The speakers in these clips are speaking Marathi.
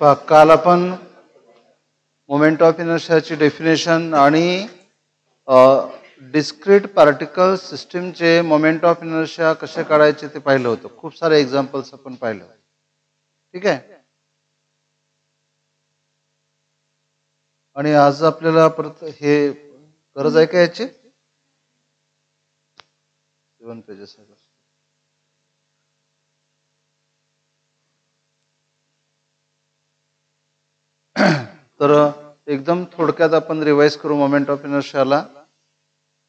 काल आपण मोमेंट ऑफ इनर्शियाची डेफिनेशन आणि डिस्क्रीट पार्टिकल सिस्टीमचे मोमेंट ऑफ इनर्शिया कसे काढायचे ते पाहिलं होतं. खूप सारे एक्झाम्पल्स आपण पाहिलं. ठीक आहे. आणि आज आपल्याला परत हे गरज आहे का याची 7 पेजेस आहे. तर एकदम थोडक्यात आपण रिवाइज करू मोमेंट ऑफ इनर्शियाला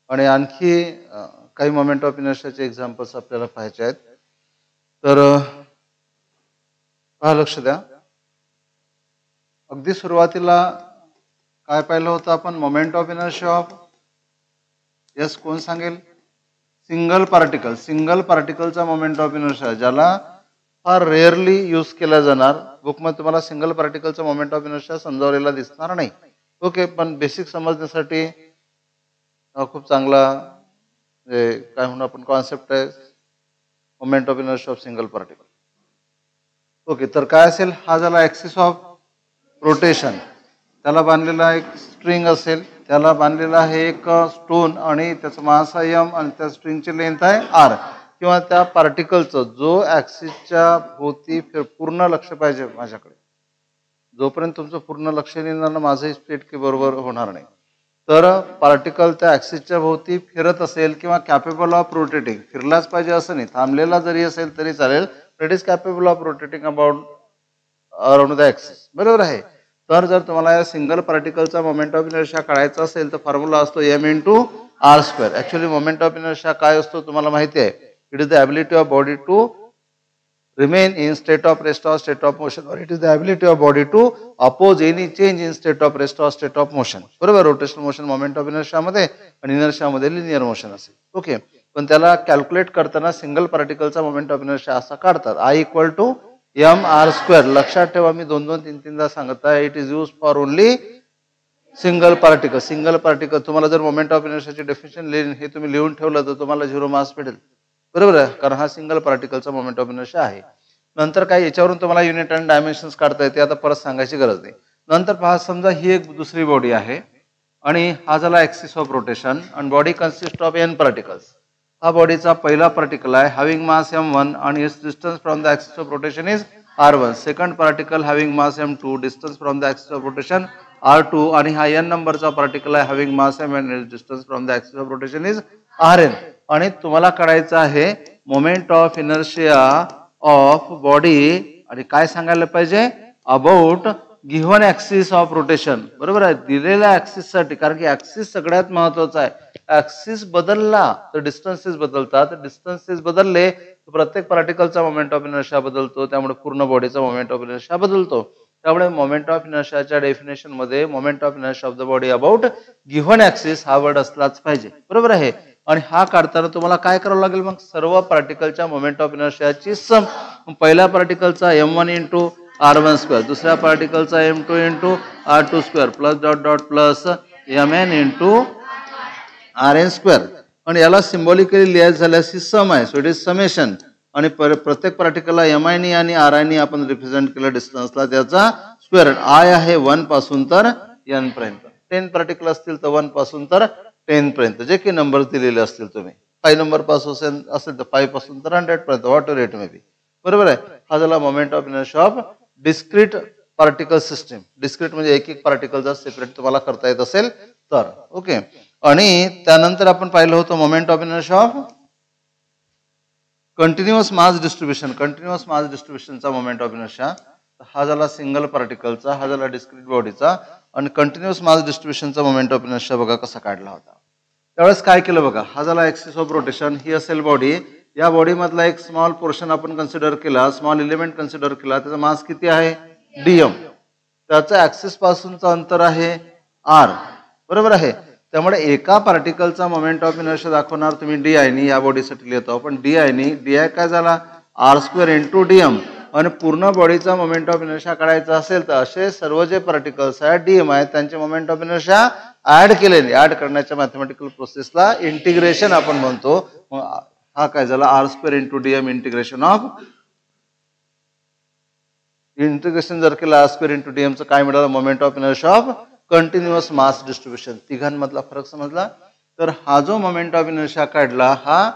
आणि आणखी काही मोमेंट ऑफ इनर्शियाचे एक्झाम्पल्स आपल्याला पाहायचे आहेत. तर पहा, लक्ष द्या. अगदी सुरुवातीला काय पाहिलं होतं आपण? Moment of inertia of yes कोण सांगेल? Single particle. सिंगल पार्टिकलचा मोमेंट ऑफ इनर्शिया ज्याला फार रेअरली यूज केला जाणार. बुकमध्ये तुम्हाला सिंगल पार्टिकलचा मोमेंट ऑफ इनर्शिया समजावलेला दिसणार नाही. ओके, पण बेसिक समजण्यासाठी खूप चांगला काय म्हणू आपण कॉन्सेप्ट आहे moment of inertia of single particle. Okay, तर काय असेल? हा झाला ॲक्सिस ऑफ रोटेशन. त्याला बांधलेला एक स्ट्रिंग असेल, त्याला बांधलेला आहे एक स्टोन आणि त्याचं मास आहे m आणि त्या स्ट्रिंगची लेंथ आहे r. किंवा त्या पार्टिकलचं जो ॲक्सिसच्या भोवती पूर्ण लक्ष पाहिजे माझ्याकडे. जोपर्यंत तुमचं पूर्ण लक्ष येणार ना माझंही स्टेट की बरोबर होणार नाही. तर पार्टिकल त्या ॲक्सिसच्या भोवती फिरत असेल किंवा कॅपेबल ऑफ रोटेटिंग, फिरलाच पाहिजे असं नाही, थांबलेला जरी असेल तरी चालेल, it is capable of rotating around the axis. बरोबर आहे. तर जर तुम्हाला या सिंगल पार्टिकलचा मोमेंट ऑफ इनर्शिया काढायचा असेल तर फॉर्म्युला असतो m×r². Actually moment of inertia काय असतो तुम्हाला माहिती आहे? It is the ability of body to remain in state of rest or state of motion, or it is the ability of body to oppose any change in state of rest or state of motion. बरोबर. Rotational motion moment of inertia मध्ये आणि इनर्शिया मध्ये लिनियर मोशन असेल. ओके, पण त्याला कॅल्क्युलेट करताना सिंगल पार्टिकलचा मोमेंट ऑफ इनर्शिया असा काढतात I=mr². लक्षात ठेवा, मी 2-3 सांगत आहे. It is use for only single particle. Single particle तुम्हाला जर मोमेंट ऑफ इनर्शियाची डेफिनेशन हे तुम्ही लिहून ठेवलं तर तुम्हाला 0 मार्क्स भेटेल. बरोबर आहे, कारण हा सिंगल पार्टिकलचा मोमेंट ऑफ इनर्शिया आहे. नंतर काय याच्यावरून तुम्हाला युनिट आणि डायमेन्शन्स काढता येते, आता परत सांगायची गरज नाही. नंतर पहा, समजा ही एक दुसरी बॉडी आहे आणि हा झाला ॲक्सिस ऑफ रोटेशन आणि body consist of n particles. हा बॉडीचा पहिला पार्टिकल आहे हॅव्हिंग मास m1 आणि it's distance from the axis of rotation is r1. Second particle having mass m2, distance from the axis of rotation r2. आणि हा n नंबरचा पार्टिकल आहे having mass m and its distance from the axis of rotation is rn. आणि तुम्हाला काढायचं आहे moment of inertia of body आणि काय सांगायला पाहिजे? About given axis of rotation. बरोबर आहे, दिलेल्या ॲक्सिस साठी, कारण की ॲक्सिस सगळ्यात महत्वाचा आहे. ॲक्सिस बदलला तर डिस्टन्सेस बदलतात, डिस्टन्सेस बदलले तर प्रत्येक पार्टिकलचा मोमेंट ऑफ इनर्शिया बदलतो, त्यामुळे पूर्ण बॉडीचा मोमेंट ऑफ इनर्शिया बदलतो. त्यामुळे मोमेंट ऑफ इनर्शियाच्या डेफिनेशन मध्ये moment of inertia of the body about given axis हा वर्ड असलाच पाहिजे. बरोबर आहे. आणि हा काढताना तुम्हाला काय करावं लागेल? मग सर्व पार्टिकलच्या मोमेंट ऑफ इनर्शियाची सम. पहिल्या पार्टिकलचा m1 × r1², दुसऱ्या पार्टिकलचा m2 × r2² plus dot dot plus mn × rn². आणि याला सिम्बॉलिकली लिहायचं झाल्यास ही सम आहे, सो इट इज समेशन. आणि प्रत्येक पार्टिकलला mi आणि ri आपण रिप्रेझेंट केलं डिस्टन्सला, त्याचा स्क्वेअर. I आहे 1 पासून तर n पर्यंत. 10 पार्टिकल असतील तर 1 पासून तर 10 पर्यंत जे काही नंबर दिलेले असतील, तुम्ही 5 नंबर पासून असेल तर 5 पासून तर 100 पर्यंत, व्हॉट रेट मे बी. बरोबर आहे. हा झाला moment of inertia of discrete particle system. Discrete म्हणजे एक पार्टिकल जर सेपरेट तुम्हाला करता येत असेल तर. ओके, आणि त्यानंतर आपण पाहिलं होतं moment of inertia of continuous mass distribution. Continuous mass डिस्ट्रीब्युशनचा मोमेंट ऑफ इनर्शिया हा झाला सिंगल पार्टिकलचा, हा झाला डिस्क्रीट बॉडीचा. आणि कंटिन्युअस मास डिस्ट्रीब्युशनचा मोमेंट ऑफ इनर्शिया बघा कसा काढला होता. त्यावेळेस काय केलं बघा, हा झाला ॲक्सिस ऑफ रोटेशन, ही असेल बॉडी. या बॉडी मधला एक स्मॉल पोर्शन आपण कन्सिडर केला, स्मॉल एलिमेंट कन्सिडर केला. त्याचा मास किती आहे? dm. त्याचं ॲक्सिस पासूनचं अंतर आहे r. बरोबर आहे. त्यामुळे एका पार्टिकलचा मोमेंट ऑफ इनर्शिया दाखवणार तुम्ही di नी, या बॉडीसाठी लिहितो आपण di नी. di काय झाला? r² × dm. आणि पूर्ण बॉडीचा मोमेंट ऑफ इनर्शिया काढायचा असेल तर असे सर्व जे पार्टिकल्स आहेत dm आहेत त्यांचे मोमेंट ऑफ इनर्शिया ऍड केलेले. ऍड करण्याच्या मॅथमॅटिकल प्रोसेसला इंटिग्रेशन आपण म्हणतो. हा काय झाला? r² × dm integration of integration जर केलं आर स्क्वेअर इंटू डीएमचं काय मिळालं moment of inertia of continuous mass distribution. तिघांमधला फरक समजला. तर हा जो मोमेंट ऑफ इनर्शिया काढला हा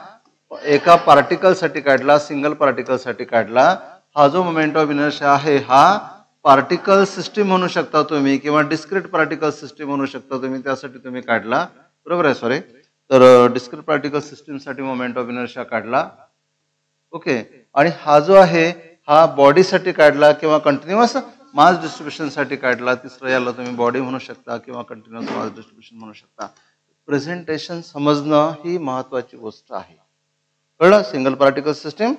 एका पार्टिकलसाठी काढला, सिंगल पार्टिकलसाठी काढला. हा जो मोमेंट ऑफ इनर्शिया आहे हा पार्टिकल सिस्टीम म्हणू शकता तुम्ही किंवा डिस्क्रीट पार्टिकल सिस्टीम म्हणू शकता तुम्ही, त्यासाठी तुम्ही काढला. बरोबर आहे. सॉरी, तर डिस्क्रीट पार्टिकल सिस्टीमसाठी मोमेंट ऑफ इनर्शिया काढला. ओके. आणि हा जो आहे हा बॉडीसाठी काढला किंवा कंटिन्युअस मास डिस्ट्रीब्युशनसाठी काढला. तिसरं याला तुम्ही बॉडी म्हणू शकता किंवा कंटिन्युअस मास डिस्ट्रीब्युशन म्हणू शकता. प्रेझेंटेशन समजणं ही महत्वाची गोष्ट आहे. कळलं. Single particle system,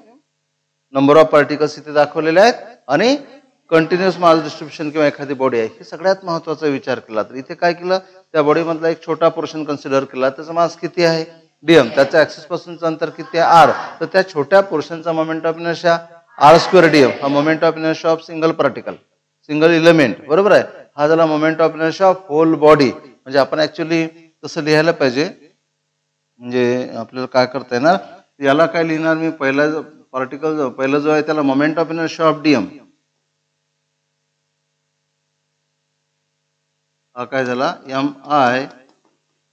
number of particles इथे दाखवलेले आहेत आणि कंटिन्युअस मास डिस्ट्रीब्युशन किंवा एखादी बॉडी आहे, हे सगळ्यात महत्वाचा विचार केला. तर इथे काय केलं, त्या बॉडीमधला एक छोटा पोर्शन कन्सिडर केला. त्याचा मास किती आहे डीएम, त्याच्या ऍक्सिस पासूनचं अंतर किती आहे आर. तर त्या छोट्या पोर्शनचा moment of inertia R square DM हा moment of inertia of single particle, single element. बरोबर आहे. हा झाला moment of inertia of whole body. म्हणजे आपण ऍक्च्युअली तसं लिहायला पाहिजे. म्हणजे आपल्याला काय करता येणार, याला काय लिहिणार मी, पहिला पार्टिकल पहिला जो आहे त्याला moment of inertia of DM, हा काय झाला M I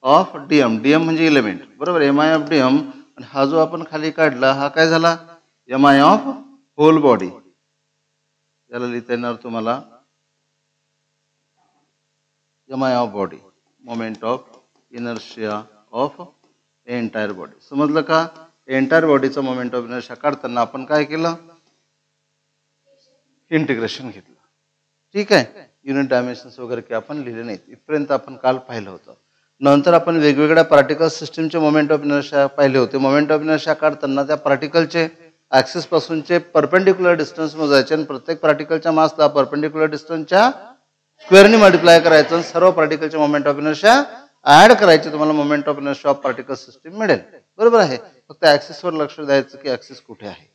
of DM. DM म्हणजे इलेमेंट. बरोबर. M I of DM. आणि हा जो आपण खाली काढला हा काय झाला M I of whole body. याला लिहिता येणार तुम्हाला M I of body, moment of inertia of entire body. समजलं का. एंटायर बॉडीचं मोमेंट ऑफ इनर्शिया काढताना आपण काय केलं, इंटिग्रेशन घेतलं. ठीक आहे. युनिट डायमेन्शन्स वगैरे काही आपण लिहिले नाहीत. इथपर्यंत आपण काल पाहिलं होतं. नंतर आपण वेगवेगळ्या पार्टिकल सिस्टीमचे मोमेंट ऑफ इनर्शिया पाहिले होते. मोमेंट ऑफ इनर्शिया काढताना त्या पार्टिकलचे ऍक्सिस पासूनचे परपेंडिक्युलर डिस्टन्स मोजायचे आणि प्रत्येक पार्टिकलच्या मासला परपेंडिक्युलर डिस्टन्सच्या स्क्वेअरनी मल्टिप्लाय करायचं. सर्व पार्टिकलचे मोमेंट ऑफ इनर्शिया ऍड करायचे. तुम्हाला moment of inertia of particle system मिळेल. बरोबर आहे. फक्त ऍक्सिसवर लक्ष द्यायचं की ऍक्सिस कुठे आहे.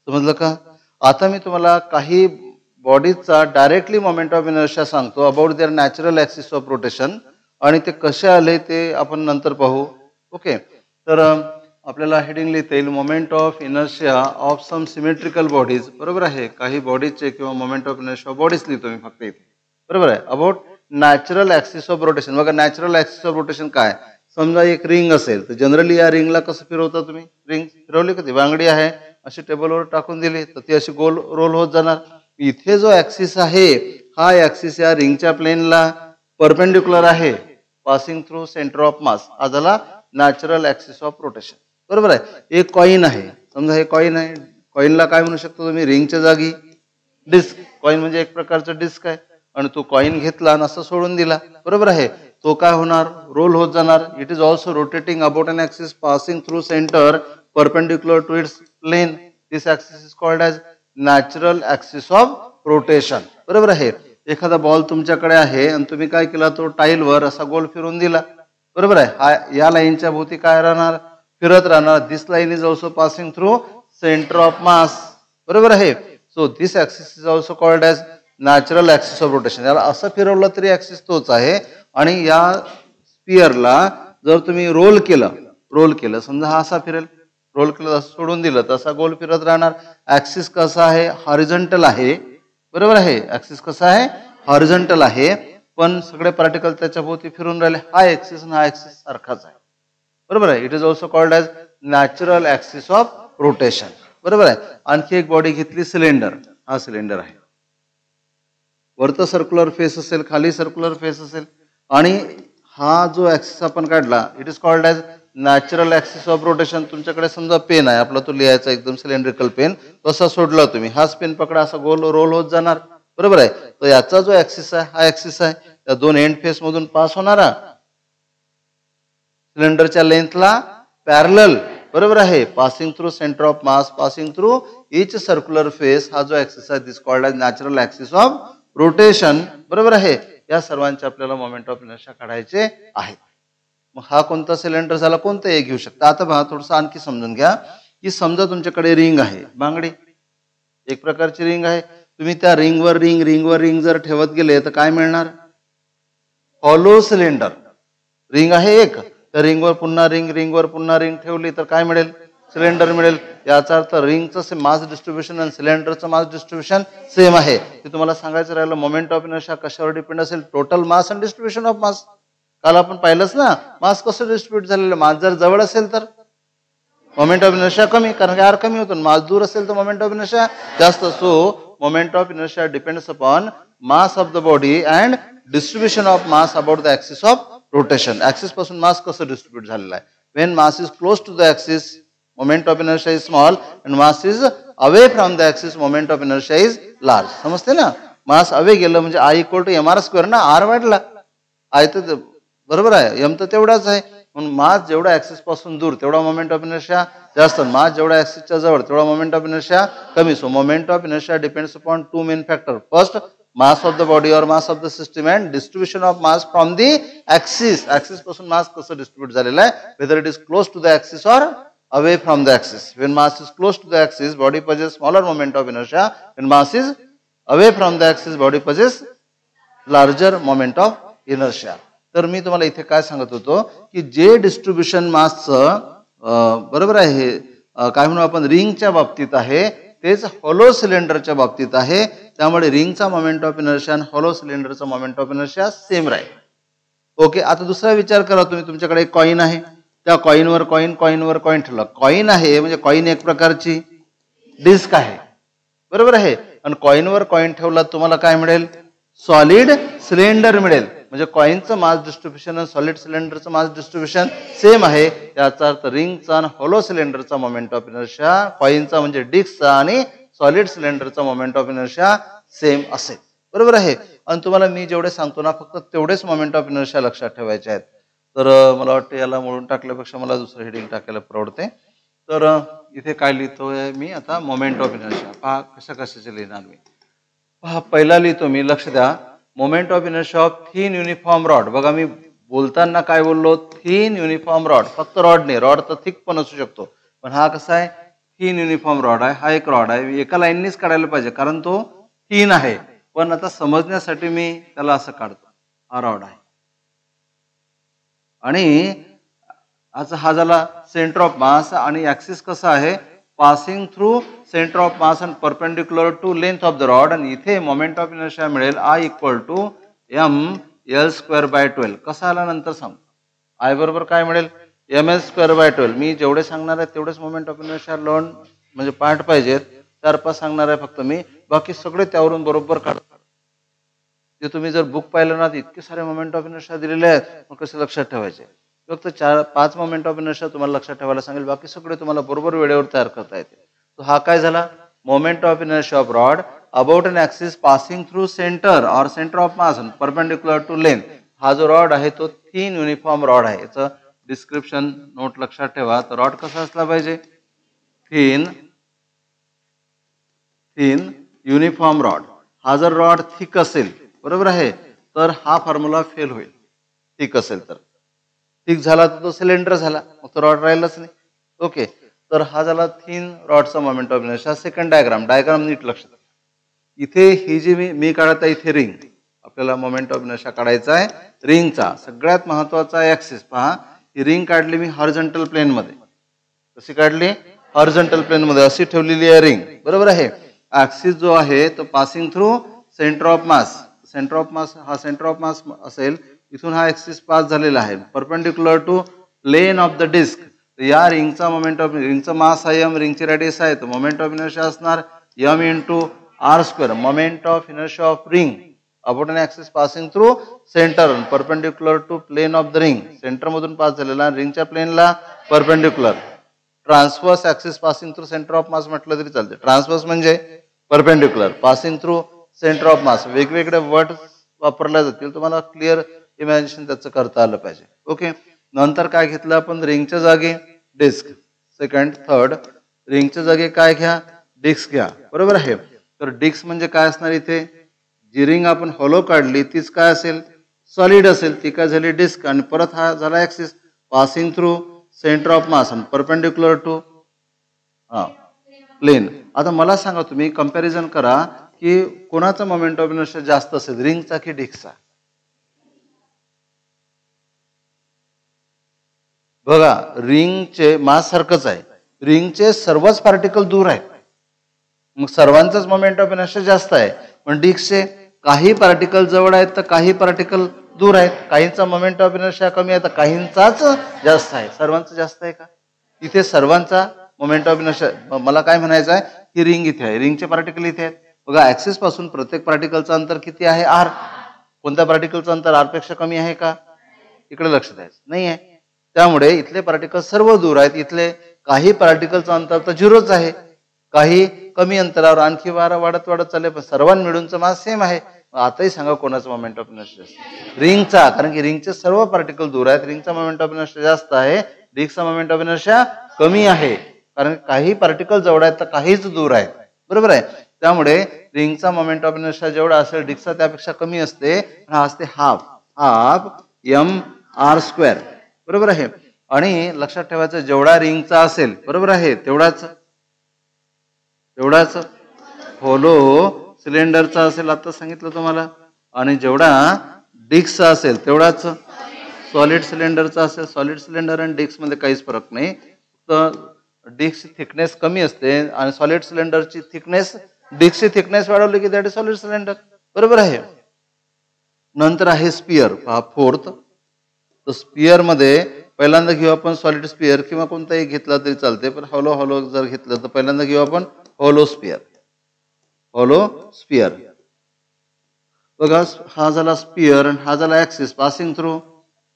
समजलं का. आता मी तुम्हाला काही बॉडीचा डायरेक्टली मोमेंट ऑफ इनर्शिया सांगतो about their natural axis of rotation, आणि ते कसे आले ते आपण नंतर पाहू. ओके. तर आपल्याला हेडिंग लिहिता येईल moment of inertia of some symmetrical bodies. बरोबर आहे. काही बॉडीजचे किंवा moment of inertia of bodies लिहितो मी फक्त इथे. बरोबर आहे. About natural axis of rotation. बघा नॅचरल ऍक्सिस ऑफ रोटेशन काय, समजा एक रिंग असेल तर जनरली या रिंगला कसं फिरवता तुम्ही, रिंग फिरवली का ती बांगडी आहे अशी टेबलवर टाकून दिली तर ती अशी गोल रोल होत जाणार. इथे जो ऍक्सिस आहे हा ऍक्सिस या रिंगच्या प्लेनला परपेंडिक्युलर आहे, पासिंग थ्रू सेंटर ऑफ मास. हा झाला नॅचरल ऍक्सिस ऑफ रोटेशन. बरोबर आहे. एक कॉइन आहे, समजा हे कॉइन आहे. कॉइनला काय म्हणू शकतो तुम्ही, रिंगच्या जागी डिस्क. कॉइन म्हणजे एक प्रकारचं डिस्क आहे आणि तो कॉइन घेतला आणि असं सोडून दिला. बरोबर आहे. तो काय होणार, रोल होत जाणार. It is also rotating about an axis passing through centre perpendicular to its plane. This axis is called as natural axis of rotation. बरोबर आहे. एखादा बॉल तुमच्याकडे आहे आणि तुम्ही काय केला, तो टाईलवर असा गोल फिरून दिला. बरोबर आहे. हा या लाईनच्या भोवती काय राहणार, फिरत राहणार. This line is also passing through centre of mass. बरोबर आहे. So this axis is also called as natural axis of rotation. याला असं फिरवलं तरी ऍक्सिस तोच आहे. आणि या स्पिअरला जर तुम्ही रोल केलं समजा हा असा फिरेल, रोल केलं असं सोडून दिलं तर असा गोल फिरत राहणार. ऍक्सिस कसा आहे, हॉरिझॉन्टल आहे. बरोबर आहे. ऍक्सिस कसा आहे, हॉरिझॉन्टल आहे. पण सगळे पार्टिकल त्याच्या भोवती फिरून राहिले. हा ऍक्सिस आणि हा ऍक्सिस सारखाच आहे. बरोबर आहे. It is also called as natural axis of rotation. बरोबर आहे. आणखी एक बॉडी घेतली सिलेंडर. हा सिलेंडर आहे. वरतं सर्क्युलर फेस असेल, खाली सर्क्युलर फेस असेल आणि हा जो ऍक्सिस आपण काढला it is called as natural axis of rotation. तुमच्याकडे समजा पेन आहे आपला, तो लिहायचा एकदम सिलेंड्रिकल पेन, तसा सोडला तुम्ही, हाच पेन पकडा, असा गोल रोल होत जाणार. बरोबर आहे. तर याचा जो ऍक्सिस आहे हा ऍक्सिस आहे, त्या दोन एंड फेस मधून पास होणारा सिलेंडरच्या लेंथला पॅरलल. बरोबर आहे. Passing through centre of mass, passing through each circular face, हा जो ऍक्सिस आहे this called as natural axis of rotation. बरोबर आहे. या सर्वांचे आपल्याला मोमेंट ऑफ इनर्शिया काढायचे आहे. मग हा कोणता सिलेंडर झाला, कोणताही घेऊ शकता. आता पहा थोडंसं आणखी समजून घ्या की समजा तुमच्याकडे रिंग आहे, बांगडी एक प्रकारची रिंग आहे. तुम्ही त्या रिंगवर रिंग जर ठेवत गेले तर काय मिळणार, हॉलो सिलेंडर. रिंग आहे एक, तर रिंगवर पुन्हा रिंग ठेवली तर काय मिळेल, सिलेंडर मिळेल. याचा अर्थ रिंगचं मास डिस्ट्रीब्युशन आणि सिलेंडरचं मास डिस्ट्रीब्युशन सेम आहे. ते तुम्हाला सांगायचं राहिलं मोमेंट ऑफ इनर्शिया कशावर डिपेंड असेल, टोटल मास आणि डिस्ट्रीब्युशन ऑफ मास. काल आपण पाहिलंच ना, मास कसं डिस्ट्रीब्युट झालेलं, मास जर जवळ असेल तर मोमेंट ऑफ इनर्शिया कमी, कारण की आर कमी होतो. मास दूर असेल तर मोमेंट ऑफ इनर्शिया जास्त. So moment of inertia depends upon mass of the body and distribution of mass about the axis of rotation. Axis पासून मास कसं डिस्ट्रीब्युट झालेला आहे. When mass is close to the axis moment of inertia is small and mass is away from the axis moment of inertia is large. समजते ना, मास अवे गेलं म्हणजे I equal to M R square ना, आर वाढला. आय तर बरोबर आहे, एम तर तेवढाच आहे. म्हणून मास जेवढा ऍक्सिस पासून दूर तेवढा मोमेंट ऑफ इनर्शिया जास्त, मास जेवढा ऍक्सिसच्या जवळ तेवढा मोमेंट ऑफ इनर्शिया कमी. So moment of inertia depends upon two main factor. First, mass of the body और mass of the system and distribution of mass from the axis. Axis पासून मास कसं डिस्ट्रीब्युट झालेला आहे, whether it is close to the axis or away from the axis. When mass is close to the axis, body possesses smaller moment of inertia. When mass is away from the axis, body possesses larger moment of inertia. तर मी तुम्हाला इथे काय सांगत होतो की जे डिस्ट्रीब्युशन मासचं बरोबर आहे, काय म्हणू आपण, रिंगच्या बाबतीत आहे, तेच हॉलो सिलेंडरच्या बाबतीत आहे. त्यामुळे रिंगचा मोमेंट ऑफ इनर्शिया आणि हॉलो सिलेंडरचा मोमेंट ऑफ इनर्शिया सेम राहील. ओके. आता दुसरा विचार करा तुम्ही, तुमच्याकडे एक कॉइन आहे, त्या कॉइनवर कॉइन ठेवला. कॉइन आहे म्हणजे कॉइन एक प्रकारची डिस्क आहे, बरोबर आहे. आणि कॉइनवर कॉइन ठेवला तुम्हाला काय मिळेल, सॉलिड सिलेंडर मिळेल. म्हणजे कॉइनचं मास डिस्ट्रीब्युशन आणि सॉलिड सिलेंडरचं मास डिस्ट्रीब्युशन सेम आहे. याचा अर्थ रिंगचा आणि हॉलो सिलेंडरचा मोमेंट ऑफ इनर्शिया, कॉइनचा म्हणजे डिस्कचा आणि सॉलिड सिलेंडरचा मोमेंट ऑफ इनर्शिया सेम असेल, बरोबर आहे. आणि तुम्हाला मी जेवढे सांगतो ना, फक्त तेवढेच मोमेंट ऑफ इनर्शिया लक्षात ठेवायचे आहेत. तर मला वाटतं याला मोडून टाकल्यापेक्षा मला दुसरं हेडिंग टाकायला परवडते. तर इथे काय लिहितोय मी आता, मोमेंट ऑफ इनर्शिया. पहा कशा कशाचे लिहिणार मी. पहा पहिला लिहितो मी, लक्ष द्या, moment of inertia of thin uniform rod. बघा मी बोलताना काय बोललो, थिन युनिफॉर्म रॉड. फक्त रॉड नाही, रॉड तर थिक पण असू शकतो, पण हा कसा आहे, थिन युनिफॉर्म रॉड आहे. हा एक रॉड आहे, एका लाईननीच काढायला पाहिजे कारण तो थिन आहे. पण आता समजण्यासाठी मी त्याला असं काढतो, हा रॉड आहे. आणि हा झाला सेंटर ऑफ मास. आणि ऍक्सिस कसा आहे, passing through centre of mass and perpendicular to length of the rod. आणि इथे मोमेंट ऑफ इनर्शिया मिळेल I equal to M L square by 12. कसा आला नंतर सांगतो. आय बरोबर काय मिळेल, एम एल स्क्वेअर बाय 12. मी जेवढे सांगणार आहे तेवढेच मोमेंट ऑफ इनर्शिया लर्न म्हणजे पार्ट पाहिजेत, 4-5 सांगणार आहे फक्त मी, बाकी सगळे त्यावरून बरोबर काढतो. ते तुम्ही जर बुक पाहिलं ना, इतके सारे मोमेंट ऑफ इनर्शिया दिलेले आहेत, मग कसे लक्षात ठेवायचे. फक्त 4-5 मोमेंट ऑफ इनर्शिया तुम्हाला लक्षात ठेवायला सांगेल, बाकी सगळे तुम्हाला बरोबर वेळेवर तयार करता येते. तो हा काय झाला, moment of inertia of rod about an axis passing through centre और centre of mass perpendicular to length. हा जो रॉड आहे तो थिन युनिफॉर्म रॉड आहे. याचं डिस्क्रिप्शन नोट लक्षात ठेवा. तर रॉड कसा असला पाहिजे, थिन युनिफॉर्म रॉड. हा जर रॉड थिक असेल, बरोबर आहे, तर हा फॉर्म्युला फेल होईल. थिक असेल तर, थिक झाला तर तो सिलेंडर झाला, मग तो रॉड राहिलाच नाही. ओके. तर हा झाला थिन रॉडचा moment of inertia. Second diagram नीट लक्षात. इथे ही जी मी काढत आहे, इथे रिंग, आपल्याला मोमेंट ऑफ इनर्शिया काढायचा आहे रिंगचा. सगळ्यात महत्वाचा ऍक्सिस पहा, ही रिंग काढली मी हॉरिझॉन्टल प्लेन मध्ये. कशी काढली, हॉरिझॉन्टल प्लेन मध्ये अशी ठेवलेली आहे रिंग, बरोबर आहे. ऍक्सिस जो आहे तो passing through centre of mass. Centre of मास, हा सेंटर ऑफ मास असेल, इथून हा ऍक्सिस पास झालेला आहे perpendicular to plane of the disc. या रिंगचा मोमेंट ऑफ, रिंगचा मास आहे एम, रिंगची रेडियस आहे, तर मोमेंट ऑफ इनर्शिया असणार M into R square. Moment of inertia of ring about an axis passing through centre perpendicular to plane of the ring. Centre मधून पास झालेला, रिंगच्या प्लेनला perpendicular. Transverse axis passing through centre of mass म्हटलं तरी चालते. ट्रान्सवर्स म्हणजे perpendicular, passing through centre of mass. वेगवेगळे वर्ड वापरले जातील, तुम्हाला क्लिअर इमॅजिनेशन त्याचं करता आलं पाहिजे. ओके. नंतर काय घेतलं आपण, रिंगच्या जागी डिस्क. सेकंड, थर्ड, रिंगच्या जागी काय घ्या, डिस्क घ्या, बरोबर आहे. तर डिस्क म्हणजे काय असणार, इथे जी रिंग आपण हॉलो काढली तीच काय असेल, सॉलिड असेल, ती काय झाली डिस्क. आणि परत हा झाला axis passing through centre of मास आणि परपेंडिक्युलर टू प्लेन. आता मला सांगा, तुम्ही कंपॅरिझन करा की कोणाचा मोमेंट ऑफ इनर्शिया जास्त असेल, रिंगचा की डिस्कचा. बघा रिंगचे मास सारखंच आहे, रिंगचे सर्वच पार्टिकल दूर आहेत, मग सर्वांचाच मोमेंट ऑफ इनर्शिया जास्त आहे. पण डिस्कचे काही पार्टिकल जवळ आहेत तर काही पार्टिकल दूर आहेत, काहींचा मोमेंट ऑफ इनर्शिया कमी आहे तर काहींचाच जास्त आहे. सर्वांचा जास्त आहे का? इथे सर्वांचा मोमेंट ऑफ इनर्शिया. मला काय म्हणायचं आहे की रिंग इथे आहे, रिंगचे पार्टिकल इथे आहेत. बघा ऍक्सिस पासून प्रत्येक पार्टिकलचं अंतर किती आहे? आर. कोणत्या पार्टिकलचं अंतर आर पेक्षा कमी आहे का? इकडे लक्ष द्यायचं नाही आहे. त्यामुळे इथले पार्टिकल सर्व दूर आहेत. इथले काही पार्टिकलचं अंतर तर झिरोच आहे, काही कमी अंतरावर आणखी वाढत चालले, पण सर्वांना मिळूनचं मास सेम आहे. आताही सांगा कोणाचा मोमेंट ऑफ इनर्शिया? रिंगचा, कारण की रिंगचे सर्व पार्टिकल दूर आहेत. रिंगचा मोमेंट ऑफ इनर्शिया जास्त आहे, डिस्कचा मोमेंट ऑफ इनर्शिया कमी आहे, कारण काही पार्टिकल जवळ आहेत तर काहीच दूर आहेत. बरोबर आहे. त्यामुळे रिंगचा मोमेंट ऑफ इनर्शिया जेवढा असेल डिस्कचा त्यापेक्षा कमी असते. हा असते हाफ एम आर स्क्वेअर. बरोबर आहे. आणि लक्षात ठेवायचं जेवढा रिंगचा असेल, बरोबर आहे, तेवढाच होलो सिलेंडरचा असेल, आता सांगितलं तुम्हाला. आणि जेवढा डिस्कचा असेल तेवढाच सॉलिड सिलेंडरचा असेल. सॉलिड सिलेंडर आणि डिस्क मध्ये काहीच फरक नाही, फक्त डिस्कची थिकनेस कमी असते आणि सॉलिड सिलेंडरची थिकनेस, डिस्कची थिकनेस वाढवली की दॅट इज सॉलिड सिलेंडर. बरोबर आहे. नंतर आहे स्पियर, फोर्थ. तर स्पियर मध्ये पहिल्यांदा घेऊ आपण सॉलिड स्पियर, किंवा कोणताही घेतला तरी चालते, पण हॉलो जर घेतलं तर पहिल्यांदा घेऊ आपण हॉलो स्पियर. बघा हा झाला स्पियर आणि हा झाला axis passing through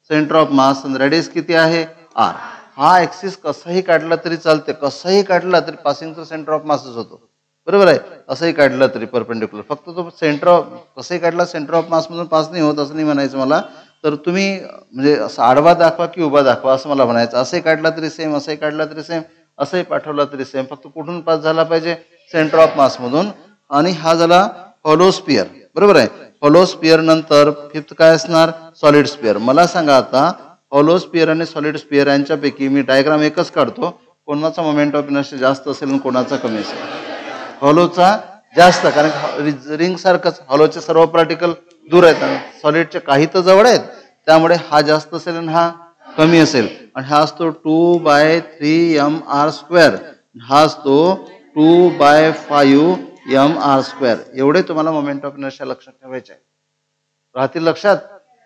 centre of मास. आणि रेडियस किती आहे? आर. हा ऍक्सिस कसाही काढला तरी चालते, कसाही काढला तरी पासिंग थ्रू सेंटर ऑफ मासच होतो. बरोबर आहे. असंही काढलं तरी परपेंडिक्युलर, फक्त तो सेंटर ऑफ, कसंही काढला सेंटर ऑफ मास मधून पास नाही होत असं नाही म्हणायचं मला. तर तुम्ही म्हणजे असं आडवा दाखवा की उभा दाखवा असं मला म्हणायचं. असंही काढला तरी सेम, असंही काढला तरी सेम, असंही पाठवला तरी सेम, फक्त कुठून पास झाला पाहिजे? सेंटर ऑफ मास मधून. आणि हा झाला हॉलो स्पियर. बरोबर आहे. हॉलो स्पियर नंतर फिफ्थ काय असणार? Solid sphere. मला सांगा आता हॉलो स्पियर आणि सॉलिड स्पियर यांच्यापैकी मी डायग्राम एकच काढतो, कोणाचा मोमेंट ऑफ इनर्शिया जास्त असेल आणि कोणाचा कमी असेल? हॉलोचा जास्त, कारण रिंग सारखंच हॉलोचे सर्व पार्टिकल दूर आहेत आणि सॉलिडचे काही तर जवळ आहेत, त्यामुळे हा जास्त असेल आणि हा कमी असेल. आणि हा असतो 2/3mr², हा असतो 2/5mr². एवढे तुम्हाला मोमेंट ऑफ इनर्शिया लक्षात ठेवायचे आहे. राहतील लक्षात?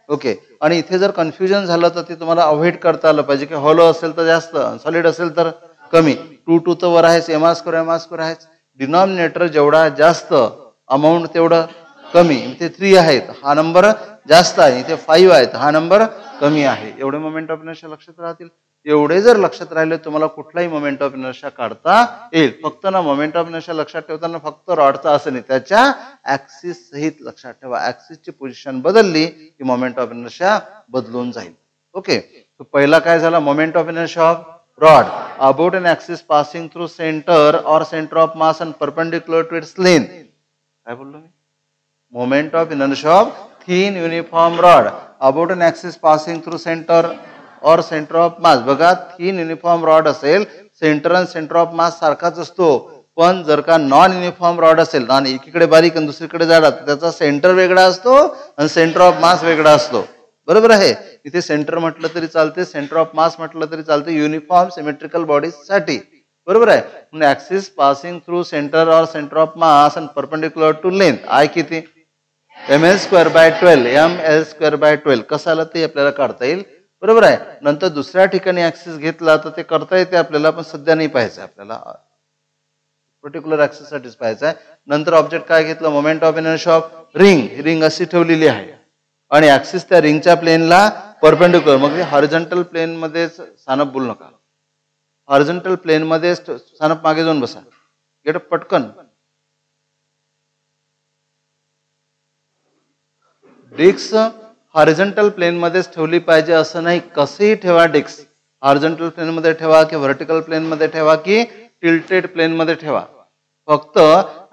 ओके. आणि इथे जर कन्फ्युजन झालं तर ते तुम्हाला अवॉइड करता आलं पाहिजे की हॉलो असेल तर जास्त, सॉलिड असेल तर कमी. 2 तर वर आहेच, mr² आहेच. डिनॉमिनेटर जेवढा जास्त अमाऊंट तेवढं कमी. इथे 3 आहेत, हा नंबर जास्त आहे. इथे 5 आहेत, हा नंबर कमी आहे. एवढे मोमेंट ऑफ इनर्शिया लक्षात राहतील. एवढे जर लक्षात राहिले तुम्हाला कुठलाही मोमेंट ऑफ इनर्शिया काढता येईल. फक्त ना मोमेंट ऑफ इनर्शिया लक्षात ठेवताना फक्त रॉडचा असं नाही, त्याच्या ऍक्सिस सहित लक्षात ठेवा. ऍक्सिसची पोझिशन बदलली की मोमेंट ऑफ इनर्शिया बदलून जाईल. ओके. पहिला काय झाला? Moment of inertia of rod about an axis passing through centre और centre of mass and perpendicular to its length. काय बोललो मी? Moment of inertia of thin uniform rod about an axis passing through centre और सेंटर ऑफ मास. बघा थिन युनिफॉर्म रॉड असेल, सेंटर आणि सेंटर ऑफ मास सारखाच असतो. पण जर का नॉन युनिफॉर्म रॉड असेल आणि एकीकडे बारीक आणि दुसरीकडे जाडा, त्याचा सेंटर वेगळा असतो आणि सेंटर ऑफ मास वेगळा असतो. बरोबर आहे. इथे सेंटर म्हटलं तरी चालते, सेंटर ऑफ मास म्हटलं तरी चालते युनिफॉर्म सिमेट्रिकल बॉडीज साठी. बरोबर आहे. म्हणजे ऍक्सिस पासिंग थ्रू सेंटर और centre of mass and perpendicular to length. I किती? ml²/12, ml²/12. कसं आलं ते आपल्याला काढता येईल. बरोबर आहे. नंतर दुसऱ्या ठिकाणी ऍक्सिस घेतला तर ते करता येते आपल्याला, पण सध्या नाही पाहायचं आपल्याला, पर्टिक्युलर ऍक्सिस साठीच पाहायचं आहे. नंतर ऑब्जेक्ट काय घेतलं? Moment of inertia of ring. Ring अशी ठेवलेली आहे आणि ऍक्सिस त्या रिंगच्या प्लेनला परपेंडिक्युलर, मग हॉरिझॉन्टल प्लेन मध्ये सानप बोलू नका, हॉरिझॉन्टल प्लेन मध्ये सानप मागे जाऊन बसा. गेट पटकन. डिस्क हॉरिझॉन्टल प्लेन मध्येच ठेवली पाहिजे असं नाही, कसंही ठेवा. डिस्क हॉरिझॉन्टल प्लेन मध्ये ठेवा की व्हर्टिकल प्लेन मध्ये ठेवा की टिल्टेड प्लेन मध्ये ठेवा, फक्त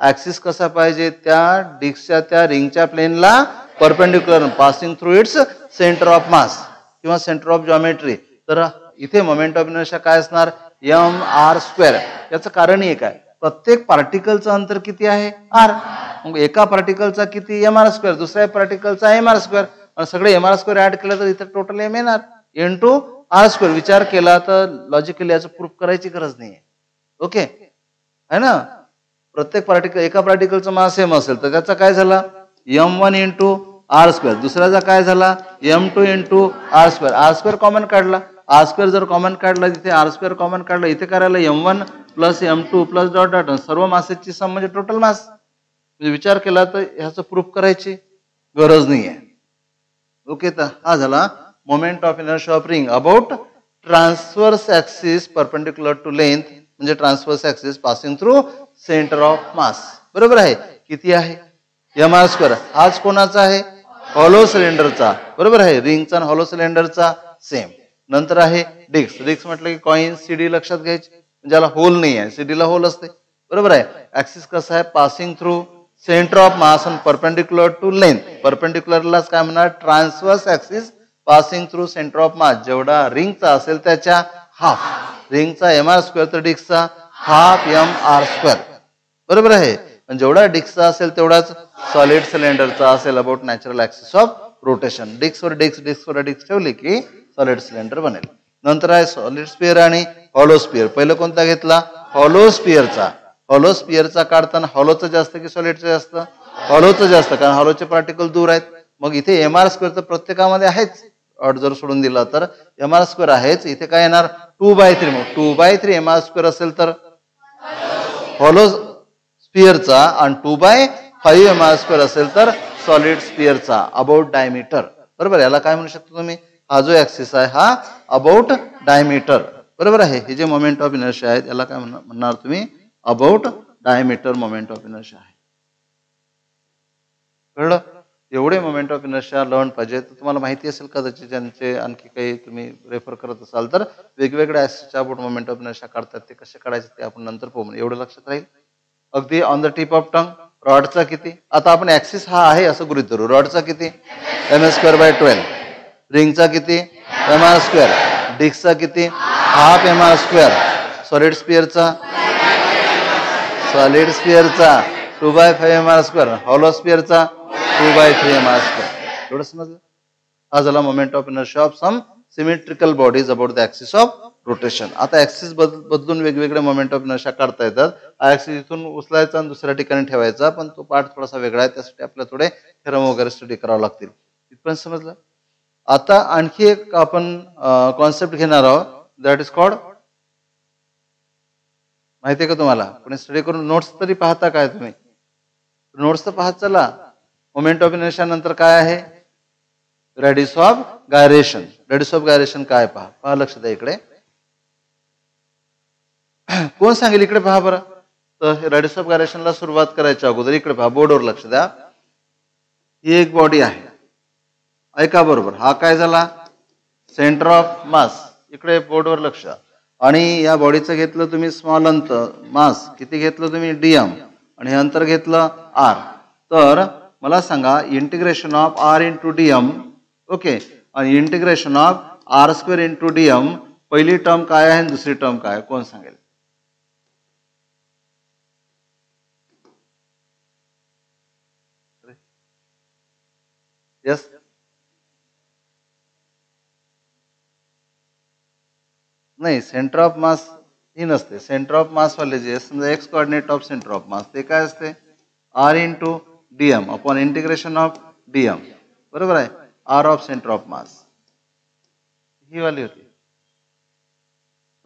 ऍक्सिस कसा पाहिजे? त्या डिस्कच्या त्या रिंगच्या प्लेनला perpendicular passing through its centre of मास किंवा सेंटर ऑफ जॉमेट्री. तर इथे मोमेंट ऑफ इनर्शिया काय असणार? mr². याचं कारण एक आहे, प्रत्येक पार्टिकलचं अंतर किती आहे? r. मग एका पार्टिकलचा किती? mr², दुसऱ्या पार्टिकलचा mr². आणि सगळे mr² ऍड केलं तर इथे टोटल m येणार, n × r². विचार केला तर लॉजिकली याचं प्रूफ करायची गरज नाहीये. ओके आहे ना. प्रत्येक पार्टिकल एका पार्टिकलचा मास सेम असेल तर त्याचा काय झाला m1 इंटू आर स्क्वेअर, दुसऱ्याचा काय झाला m2 into R square. R square common काढला, आर स्क्वेअर जर कॉमन काढला तिथे आर स्क्वेअर कॉमन काढला, इथे करायला m1 plus m2 plus dot dot सर्व मासेसची सम म्हणजे टोटल मास. विचार केला तर ह्याचं प्रूफ करायची गरज नाही आहे. ओके, तर हा झाला moment of inertia of ring about transverse axis perpendicular to length, म्हणजे transverse axis passing through centre of mass. बरोबर आहे. किती आहे mr स्क्वेअर. हाच कोणाचा आहे हॉलो सिलेंडरचा. बरोबर आहे, रिंगचा आणि हॉलो सिलेंडरचा सेम. नंतर आहे डिस्क. डिस्क म्हटलं की कॉइन सीडी लक्षात घ्यायची, ज्याला होल नाही आहे सीडीला होल असते. बरोबर आहे. ऍक्सिस कसं आहे पासिंग थ्रू सेंटर ऑफ मास आणि परपेंडिक्युलर टू लेंथ. परपेंडिक्युलरलाच काय म्हणणार transverse axis passing through centre of मास. जेवढा रिंगचा असेल त्याच्या हाफ. रिंगचा mr स्क्वेअर तर डिस्कचा हाफ mr स्क्वेअर. बरोबर आहे. पण जेवढा डिस्कचा असेल तेवढाच सॉलिड सिलेंडरचा असेल about natural axis of rotation. डिस्कवर डिस्क ठेवली की सॉलिड सिलेंडर बनेल. नंतर आहे सॉलिड स्पिअर आणि हॉलो स्पिअर. पहिलं कोणता घेतला हॉलो स्पिअरचा. हॉलो स्पिअरचा काढताना हॉलोचं जास्त की सॉलिडचं जास्त हॉलोचं जास्त, कारण हॉलोचे पार्टिकल दूर आहेत. मग इथे mr स्क्वेअर तर प्रत्येकामध्ये आहेच, ऑड जर सोडून दिला तर mr स्क्वेअर आहेच. इथे काय येणार 2/3. मग 2/3 mr स्क्वेअर असेल तर हॉलो स्पिअरचा आणि 2/5 mr स्क्वेअर असेल तर सॉलिड स्पिअरचा अबाउट डायमीटर. बरोबर, याला काय म्हणू शकतो तुम्ही, हा जो ऍक्सिस आहे हा अबाउट डायमीटर. बरोबर आहे. हे जे मोमेंट ऑफ इनर्शिया आहेत याला काय म्हणणार तुम्ही about diameter moment of inertia आहे. कळलं. एवढे मोमेंट ऑफ इनर्शिया लर्न पाहिजे. तर तुम्हाला माहिती असेल कदाचित ज्यांचे आणखी काही तुम्ही रेफर करत असाल तर वेगवेगळ्या ऍक्सिसच्या अबाउट मोमेंट ऑफ इनर्शिया काढतात, ते कसे काढायचे ते आपण नंतर पाहू. एवढं लक्षात राहील. अगदी on the tip of tongue. रॉडचा किती, आता आपण ऍक्सिस हा आहे असं गृहीत धरू. रॉडचा किती m²/12. रिंगचा किती mr स्क्वेअर. डिस्कचा किती हाफ mr स्क्वेअर. सॉलिड स्पिअरचा 2/5 mr स्क्वेअर. हॉलो स्पिअरचा 2/3 mr स्क्वेअर. एवढं समजलं. हा झाला moment of inertia of some symmetrical bodies about the axis of rotation. आता ऍक्सिस बदलून वेगवेगळे मोमेंट ऑफ इनर्शिया काढता येतात. हा ऍक्सिस इथून उचलायचा आणि दुसऱ्या ठिकाणी ठेवायचा, पण तो पार्ट थोडासा वेगळा आहे, त्यासाठी आपल्याला थोडे थेरम वगैरे स्टडी करावं लागतील. इथपर्यंत समजलं. आता आणखी एक आपण कॉन्सेप्ट घेणार आहोत, दॅट इज कॉल्ड, माहिती आहे का तुम्हाला, कोणी स्टडी करून नोट्स तरी पाहता काय तुम्ही, नोट्स तर पाहत चला. मोमेंट ऑफ इनर्शिया नंतर काय आहे radius of gyration. Radius of gyration काय पहा लक्ष द्या इकडे. कोण सांगेल इकडे पहा बरं. तर रेडियस ऑफ गायरेशनला सुरुवात करायच्या अगोदर इकडे पहा, बोर्डवर लक्ष द्या. ही एक बॉडी आहे, ऐका बरोबर. हा काय झाला सेंटर ऑफ मास. इकडे बोर्डवर लक्ष. आणि या बॉडीचं घेतलं तुम्ही स्मॉल अंतर मास किती घेतलं तुम्ही dm, आणि हे अंतर घेतलं r. तर मला सांगा integration of r into dm. ओके, आणि integration of r² into dm, पहिली टर्म काय आहे दुसरी टर्म काय, कोण सांगेल. यस, नाही सेंटर ऑफ मास ही नसते. सेंटर ऑफ मास वाले जे समजा X coordinate of centre of mass ते काय असते r into dm upon integration of dm. बरोबर आहे, r of centre of mass ही वाली होती.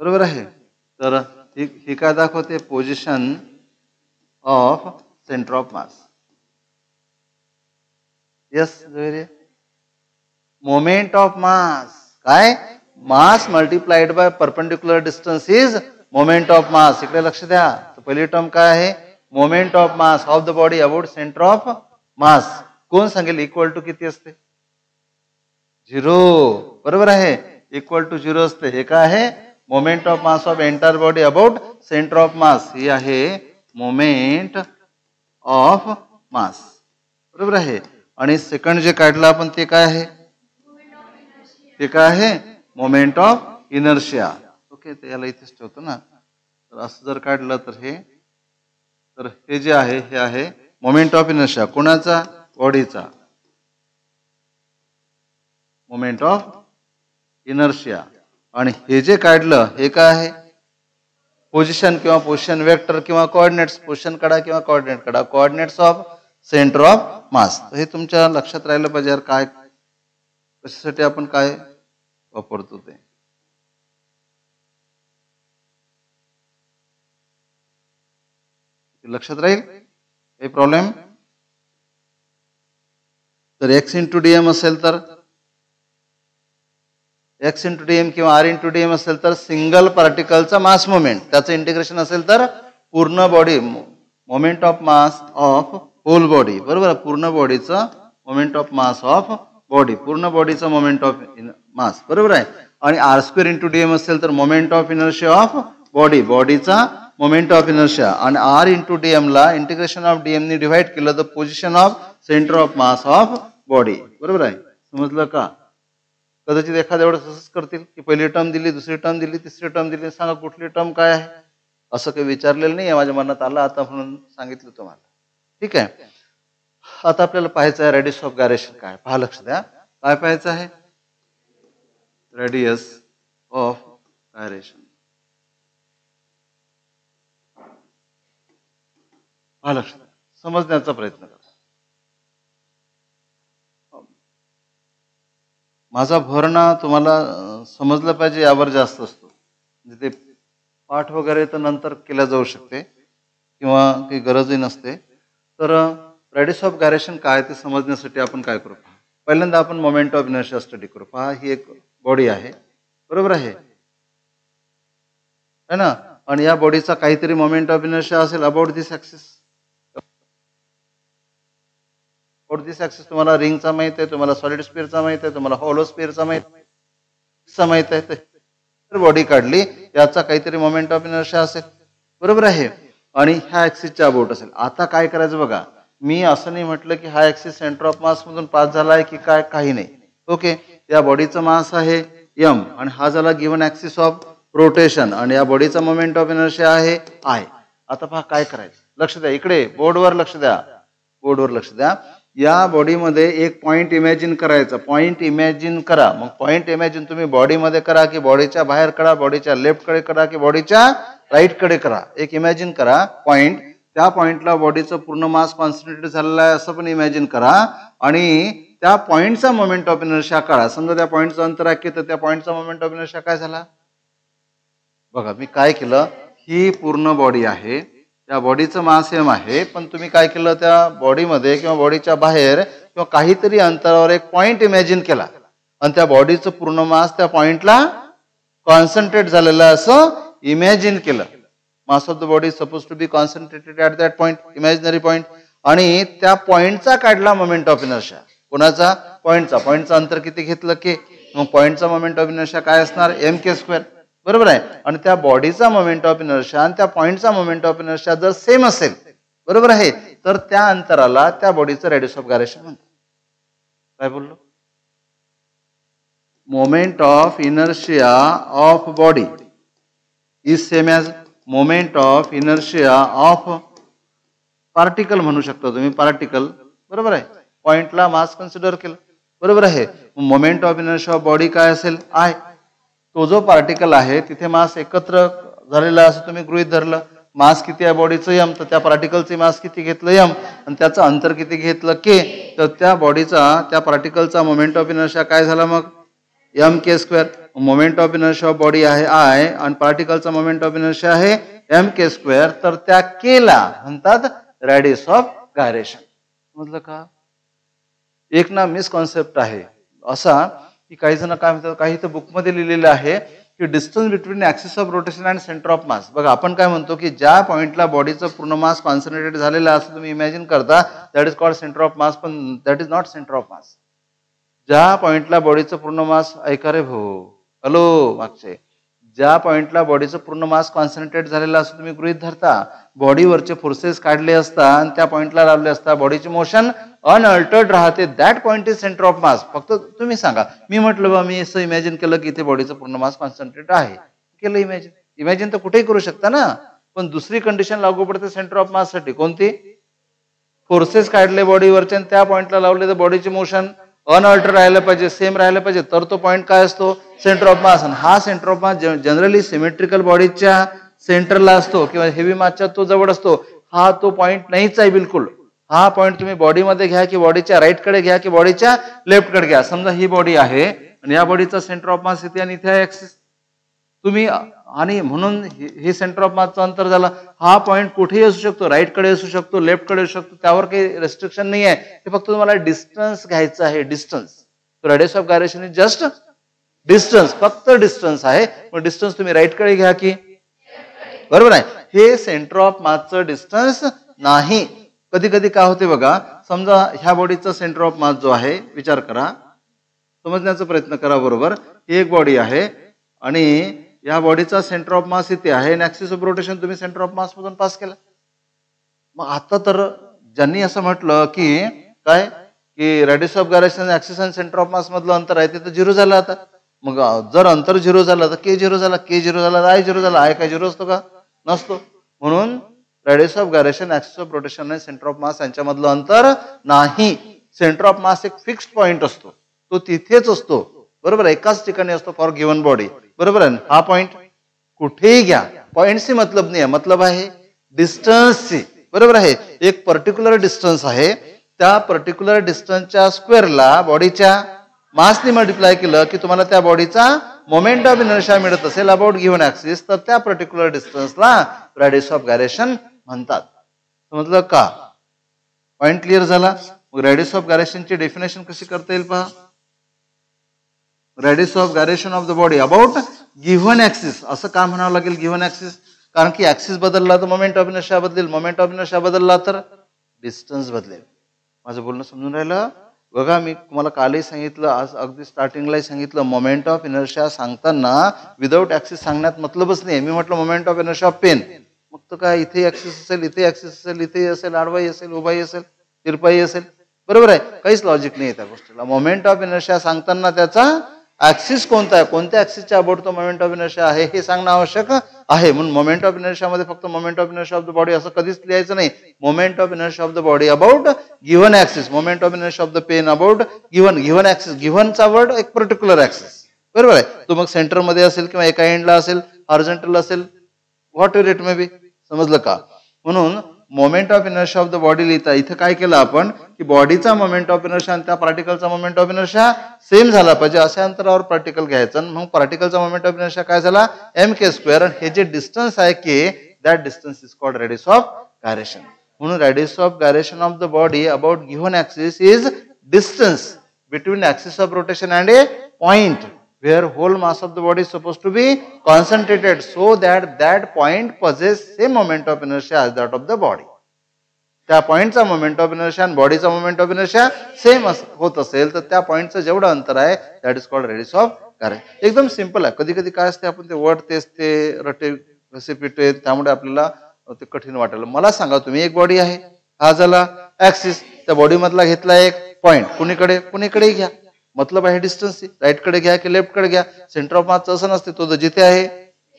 बरोबर आहे. तर ही काय दाखवते position of centre of mass. Yes, moment of mass काय mass multiplied by perpendicular distance is moment of mass. इकडे लक्ष द्या. तर पहिली टर्म काय आहे moment of mass of the body about centre of मास. कोण सांगेल इक्वल टू किती असते 0. बरोबर आहे, इक्वल टू 0 असते. हे काय आहे moment of mass of entire body about centre of mass. ही आहे मोमेंट ऑफ मास. बरोबर आहे. आणि सेकंड जे काढलं आपण ते काय आहे, ते काय आहे मोमेंट ऑफ इनर्शिया. ओके, तर याला इथेच ठेवतो ना. तर असं जर काढलं तर हे जे आहे हे आहे मोमेंट ऑफ इनर्शिया. कोणाचा बॉडीचा मोमेंट ऑफ इनर्शिया. आणि हे जे काढलं हे काय आहे पोझिशन किंवा पोझिशन वेक्टर किंवा कोऑर्डिनेट्स, पोझिशन काढा किंवा कोऑर्डिनेट काढा, कोऑर्डिनेट्स ऑफ सेंटर ऑफ मास. हे तुमच्या लक्षात राहिलं पाहिजे. काय कशासाठी आपण काय वापरतो ते. लक्षात राहील. काही प्रॉब्लेम. तर एक्स इंटू डीएम असेल तर एक्स इंटू डीएम किंवा आर इंटू डीएम असेल तर सिंगल पार्टिकलचा मास मोमेंट, त्याचं इंटिग्रेशन असेल तर पूर्ण body moment of mass of whole body. बरोबर. पूर्ण बॉडीचं moment of mass of body, पूर्ण बॉडीचं मोमेंट ऑफ मास. बरोबर आहे. आणि आर स्क्वेअर इंटू डीएम असेल तर moment of inertia of body, बॉडीचा मोमेंट ऑफ इनर्शिया. आणि आर इंटू डीएम ला इंटिग्रेशन ऑफ डीएम ने डिवाइड केलं तर position of centre of mass of body. बरोबर आहे. समजलं का. कदाचित एखाद्या वेळेस असंच करतील की पहिली टर्म दिली, दुसरी टर्म दिली, तिसरी टर्म दिली, सांगा कुठली टर्म काय आहे. असं काही विचारलेलं नाही, माझ्या मनात आलं आता म्हणून सांगितलं तुम्हाला. ठीक आहे. आता आपल्याला पाहायचं आहे रेडियस ऑफ गायरेशन काय. पहा, लक्ष द्या. काय पाहायचं आहे. Radius of gyration. पहा, लक्ष द्या. समजण्याचा प्रयत्न करा. माझा भर ना तुम्हाला समजलं पाहिजे यावर जास्त असतो. म्हणजे ते पाठ वगैरे तर नंतर केल्या जाऊ शकते किंवा काही गरजही नसते. तर रेडियस ऑफ गायरेशन काय ते समजण्यासाठी आपण काय करू. पहिल्यांदा आपण मोमेंट ऑफ इनर्शिया स्टडी करू. पहा, ही एक बॉडी आहे. बरोबर आहे ना. आणि या बॉडीचा काहीतरी मोमेंट ऑफ इनर्शिया असेल about this axis. This axis तुम्हाला रिंगचा माहित आहे, तुम्हाला सॉलिड स्पिअरचा माहित आहे, तुम्हाला हॉलो स्पिअरचा माहित आहे. तर बॉडी काढली, याचा काहीतरी मोमेंट ऑफ इनर्शिया असेल. बरोबर आहे. आणि ह्या ऍक्सिसच्या अबाउट असेल. आता काय करायचं बघा. मी असं नाही म्हटलं की हा ऍक्सिस सेंटर ऑफ मास मधून पास झाला आहे की काय, काही नाही. ओके. या बॉडीचं मास आहे एम आणि हा झाला गिव्हन ऍक्सिस ऑफ रोटेशन आणि या बॉडीचा मोमेंट ऑफ इनर्शिया आहे आय. आता पहा काय करायचं. लक्ष द्या. इकडे बोर्डवर लक्ष द्या. बोर्डवर लक्ष द्या. या बॉडीमध्ये एक पॉइंट इमॅजिन करायचा. पॉइंट इमॅजिन करा. मग पॉइंट इमॅजिन तुम्ही बॉडीमध्ये करा की बॉडीच्या बाहेर करा, बॉडीच्या लेफ्ट कडे करा की बॉडीच्या राईट कडे करा. एक इमॅजिन करा पॉइंट. त्या पॉइंटला बॉडीचं पूर्ण मास कॉन्सन्ट्रेटेड झालेला आहे असं पण इमॅजिन करा. आणि त्या पॉइंटचा मोमेंट ऑफ इनर्शिया काढा. समजा त्या पॉइंटचं अंतर आहे तर त्या पॉइंटचा मोमेंट ऑफ इनर्शिया काय झाला. बघा मी काय केलं. ही पूर्ण बॉडी आहे. त्या बॉडीचं मास एम आहे. पण तुम्ही काय केलं. त्या बॉडीमध्ये किंवा बॉडीच्या बाहेर किंवा काहीतरी अंतरावर एक पॉइंट इमॅजिन केला आणि त्या बॉडीचं पूर्ण मास त्या पॉइंटला कॉन्सन्ट्रेट झालेलं असं इमॅजिन केलं. Mass of the body suppose to be concentrated at that point, imaginary point. आणि त्या पॉइंटचा काढला मोमेंट ऑफ इनर्शिया. कोणाचा. पॉइंटचा. पॉइंटचं अंतर किती घेतलं के. मग पॉइंटचा मोमेंट ऑफ इनर्शिया काय असणार. M K square. बरोबर आहे. आणि त्या बॉडीचा मोमेंट ऑफ इनर्शिया आणि त्या पॉइंटचा मोमेंट ऑफ इनर्शिया जर सेम असेल. बरोबर आहे. तर त्या अंतराला त्या बॉडीचं रेडियस ऑफ गायरेशन म्हणतात. काय बोललो. Moment of inertia of body is same as moment of inertia of particle म्हणू शकता तुम्ही. पार्टिकल. बरोबर आहे. पॉइंटला मास कन्सिडर केलं. बरोबर आहे. Moment of inertia of body काय असेल आय. तो जो पार्टिकल आहे तिथे मास एकत्र झालेला असं तुम्ही गृहीत धरलं. मास किती आहे बॉडीचं एम. तर त्या पार्टिकलचे मास किती घेतलं एम आणि त्याचं अंतर किती घेतलं के. तर त्या बॉडीचा त्या पार्टिकलचा मोमेंट ऑफ इनर्शिया काय झाला मग M K square. Moment of inertia of body आहे आय आणि पार्टिकलचा मोमेंट ऑफ इनर्शिया आहे एम के स्क्वेअर. तर त्या केला म्हणतात रेडियस ऑफ गायरेशन. समजलं का. एक ना मिसकॉन्सेप्ट आहे असा की काही जण काय म्हणतात. काही तर बुकमध्ये लिहिलेलं आहे की distance between axis of rotation and centre of mass. बघा आपण काय म्हणतो की ज्या पॉइंटला बॉडीचं पूर्ण मास कॉन्सन्ट्रेटेड झालेलं असं तुम्ही इमॅजिन करता that is called centre of mass. पण that is not centre of mass. ज्या पॉइंटला बॉडीचं पूर्ण मास ऐका रे भाऊ. हॅलो मागचे. ज्या पॉइंटला बॉडीचं पूर्ण मास कॉन्सन्ट्रेट झालेलं असं तुम्ही गृहीत धरता. बॉडीवरचे फोर्सेस काढले असता आणि त्या पॉइंटला लावले असता बॉडीची मोशन अनअल्टर्ड राहते. That point is centre of मास. फक्त तुम्ही सांगा. मी म्हटलं बा मी असं इमॅजिन केलं की इथे बॉडीचं पूर्ण मास कॉन्सन्ट्रेट आहे. केलं इमॅजिन. इमॅजिन तर कुठेही करू शकता ना. पण दुसरी कंडिशन लागू पडते सेंटर ऑफ मास साठी. कोणती. फोर्सेस काढले बॉडीवरचे आणि त्या पॉइंटला लावले तर बॉडीची मोशन अनअल्टर राहिलं पाहिजे, सेम राहिलं पाहिजे. तर तो पॉइंट काय असतो सेंटर ऑफ मास. आणि हा centre of mass generally symmetrical बॉडीच्या सेंटरला असतो किंवा हेवी मासच्या तो जवळ असतो, हा तो पॉइंट नाहीच आहे बिलकुल. हा पॉइंट तुम्ही बॉडीमध्ये घ्या की बॉडीच्या राईट कडे घ्या की बॉडीच्या लेफ्ट कडे घ्या. समजा ही बॉडी आहे आणि या बॉडीचा सेंटर ऑफ मास इथे आणि इथे ऍक्सिस तुम्ही, आणि म्हणून हे सेंटर ऑफ मासचं अंतर झालं. हा पॉइंट कुठेही असू शकतो, राईट कडे असू शकतो, लेफ्ट कडे असू शकतो, त्यावर काही रेस्ट्रिक्शन नाही आहे. ते फक्त तुम्हाला डिस्टन्स घ्यायचं आहे, distance. Radius of gyration is just distance, फक्त डिस्टन्स आहे. मग डिस्टन्स तुम्ही राईट कडे घ्या की, बरोबर आहे. हे सेंटर ऑफ मासचं डिस्टन्स नाही. कधी कधी काय होते बघा, समजा ह्या बॉडीचा सेंटर ऑफ मास जो आहे, विचार करा, समजण्याचा प्रयत्न करा. बरोबर, ही एक बॉडी आहे आणि या बॉडीचा सेंटर ऑफ मास इथे आहे आणि ऍक्सिस ऑफ रोटेशन तुम्ही सेंटर ऑफ मास मधून पास केला. मग आता तर ज्यांनी असं म्हटलं की काय, की रेडियस ऑफ गायरेशन ऍक्सिस आणि सेंटर ऑफ मास मधलं अंतर आहे ते तर झिरो झालं. आता मग जर अंतर झिरो झालं तर के झिरो झाला, के झिरो झाला, आय झिरो झाला. आय काय झिरो असतो का? नसतो. म्हणून radius of gyration, axis of rotation आणि सेंटर ऑफ मास यांच्यामधलं अंतर नाही. सेंटर ऑफ मास एक फिक्स्ड पॉइंट असतो, तो तिथेच असतो. बरोबर, एकाच ठिकाणी असतो फॉर गिव्हन बॉडी. बरोबर आहे. हा पॉइंट कुठेही घ्या, पॉइंटशी मतलब नाही आहे, मतलब आहे डिस्टन्सची. बरोबर आहे. एक पर्टिक्युलर डिस्टन्स आहे, त्या पर्टिक्युलर डिस्टन्सच्या स्क्वेअरला बॉडीच्या मासने मल्टिप्लाय केलं की तुम्हाला त्या बॉडीचा मोमेंट ऑफ इनर्शिया मिळत असेल अबाउट गिव्हन ऍक्सिस, तर त्या पर्टिक्युलर डिस्टन्सला रेडियस ऑफ गायरेशन म्हणतात. समजलं का? पॉइंट क्लिअर झाला. मग रेडियस ऑफ गायरेशनची डेफिनेशन कशी करता येईल पहा. Radius of gyration of the body about given axis. असं का म्हणावं लागेल गिव्हन ऍक्सिस? कारण की ऍक्सिस बदलला तर मोमेंट ऑफ इनर्शिया बदलेल, मोमेंट ऑफ इनर्शिया बदलला तर डिस्टन्स बदलेल. माझं बोलणं समजून राहिलं? बघा, मी तुम्हाला कालही सांगितलं, आज अगदी स्टार्टिंगलाही सांगितलं, मोमेंट ऑफ इनर्शिया सांगताना विदाऊट ऍक्सिस सांगण्यात मतलबच नाही. मी म्हटलं moment of inertia of pen, मग तर काय इथे ऍक्सिस असेल, इथे ऍक्सिस असेल, इथे असेल, आडवाई असेल, उभाई असेल, तिरपाई असेल. बरोबर आहे, काहीच लॉजिक नाही त्या गोष्टीला. मोमेंट ऑफ इनर्शिया सांगताना त्याचा ऍक्सिस कोणता आहे, कोणत्या ऍक्सिसच्या अबाउट तो मोमेंट ऑफ इनर्शिया आहे हे सांगणं आवश्यक आहे. म्हणून मोमेंट ऑफ इनर्शिया मध्ये फक्त moment of inertia of the body असं कधीच लिहायचं नाही. Moment of inertia of the body about given axis, moment of inertia of the pen about given axis. गिव्हनचा वर्ड एक पर्टिक्युलर ऍक्सिस. बरोबर आहे. तो मग सेंटर मध्ये असेल किंवा एका एंडला असेल, हॉरिझॉन्टल असेल, what ever it may be. समजलं का? म्हणून moment of inertia of the body लिहिता इथं काय केलं आपण, की बॉडीचा मोमेंट ऑफ इनर्शिया आणि त्या पार्टिकलचा मोमेंट ऑफ इनर्शिया सेम झाला पाहिजे, अशा अंतरावर पार्टिकल घ्यायचं. मग पार्टिकलचा मोमेंट ऑफ इनर्शिया काय झाला, एम के स्क्वेअर. आणि हे जे डिस्टन्स आहे K, that distance is called radius of gyration. म्हणून radius of gyration of the body about given axis is distance between axis of rotation and a point where whole mass of the body is supposed to be concentrated so that that point possess same moment of inertia as that of the body. त्या पॉइंटचा मोमेंट ऑफ इनर्शिया आणि बॉडीचा मोमेंट ऑफ इनर्शिया सेम होत असेल तर त्या पॉइंटचं जेवढं अंतर आहे that is called radius of gyration. एकदम सिंपल आहे. कधी कधी काय असते, आपण ते वर्ड तेच ते रटे कसे पिटे, त्यामुळे आपल्याला ते कठीण वाटेल. मला सांगा, तुम्ही एक बॉडी आहे, हा झाला ऍक्सिस, त्या बॉडी मधला घेतला एक पॉइंट, कुणीकडे घ्या, मतलब आहे डिस्टन्स. राईट कडे घ्या की लेफ्ट कडे घ्या, सेंटर ऑफ मास असं नसते, तो जिथे आहे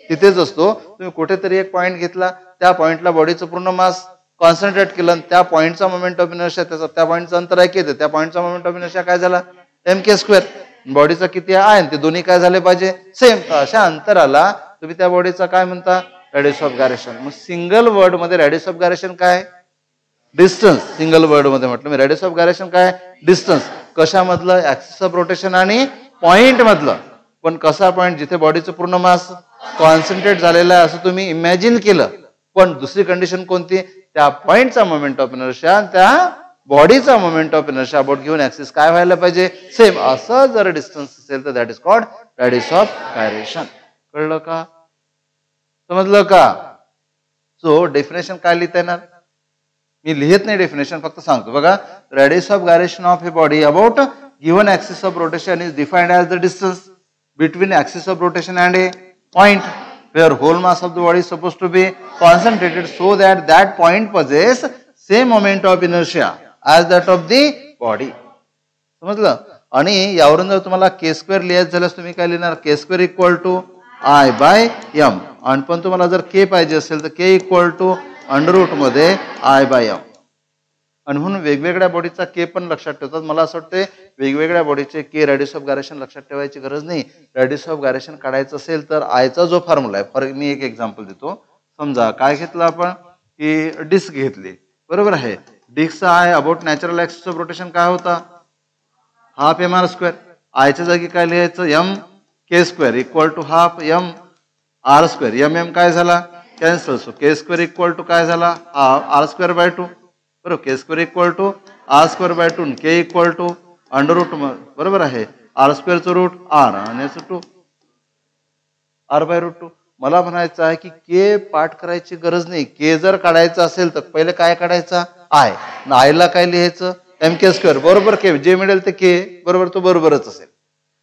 तिथेच असतो. तुम्ही कुठेतरी एक पॉइंट घेतला, त्या पॉइंटला बॉडीचं पूर्ण मास कॉन्सन्ट्रेट केलं, त्या पॉइंटचा मोमेंट ऑफ इनर्शिया, त्याचा त्या पॉइंटचं अंतर आहे की त्या पॉइंटचा मोमेंट ऑफ इनर्शिया काय झाला, एम के स्क्वेअर. बॉडीचा किती आहे, ते दोन्ही काय झाले पाहिजे, सेम. अशा अंतराला तुम्ही त्या बॉडीचा काय म्हणता, रेडियस ऑफ गायरेशन. मग सिंगल वर्ड मध्ये रेडियस ऑफ गायरेशन काय, डिस्टन्स. सिंगल वर्ड मध्ये म्हटलं मी, रेडियस ऑफ गायरेशन काय, डिस्टन्स. कशामधलं, ऍक्सिस ऑफ रोटेशन आणि पॉइंट मधलं. पण कसा पॉइंट, जिथे बॉडीचं पूर्ण मास कॉन्सन्ट्रेट झालेला आहे असं तुम्ही इमॅजिन केलं. पण दुसरी कंडिशन कोणती, त्या पॉइंटचा मोमेंट ऑफ इनर्शिया आणि त्या बॉडीचा moment of inertia about given axis काय व्हायला पाहिजे, सेम. असं जर डिस्टन्स असेल तर that is called radius of gyration. कळलं का? समजलं का? सो डेफिनेशन काय लिहिता येणार, मी लिहित नाही डेफिनेशन, फक्त सांगतो बघा. Radius of gyration of a body about given axis of rotation is defined as the distance between axis of rotation and a point where whole mass of the body is supposed to be concentrated so that that point possess same moment of inertia as that of the body. समजलं? आणि यावरून जर तुम्हाला के स्क्वेअर लिहायचं झाल्यास तुम्ही काय लिहिणार, K square equal to I by M. आणि पण तुम्हाला जर के पाहिजे असेल तर K equal to under root मध्ये आय बाय एम. आणि म्हणून वेगवेगळ्या बॉडीचा के पण लक्षात ठेवतात. मला असं वाटतं वेगवेगळ्या बॉडीचे के रेडियस ऑफ गायरेशन लक्षात ठेवायची गरज नाही. रेडियस ऑफ गायरेशन काढायचं असेल तर आयचा जो फॉर्म्युला आहे, मी एक एक्झाम्पल देतो. समजा काय घेतलं आपण की डिस्क घेतली, बरोबर आहे. डिस्कचा I about natural axis of rotation काय होता, हाफ एम आर स्क्वेअर. आयच्या जागी काय लिहायचं, M K square equal to half M R square. M M काय झाला cancel, so K square equal to काय झाला हाफ आर स्क्वेअर बाय 2, बरोबर. K square equal to R square by 2, K equal to under root, बरोबर आहे, आर स्क्वेअरचं रूट आर आणि याचं 2 आर बाय रूट 2. मला म्हणायचं आहे की के पाठ करायची गरज नाही. के जर काढायचं असेल तर पहिले काय काढायचा आय, आयला काय लिहायचं एम के स्क्वेअर, बरोबर. के जे मिळेल ते के, बरोबर, तो बरोबरच असेल.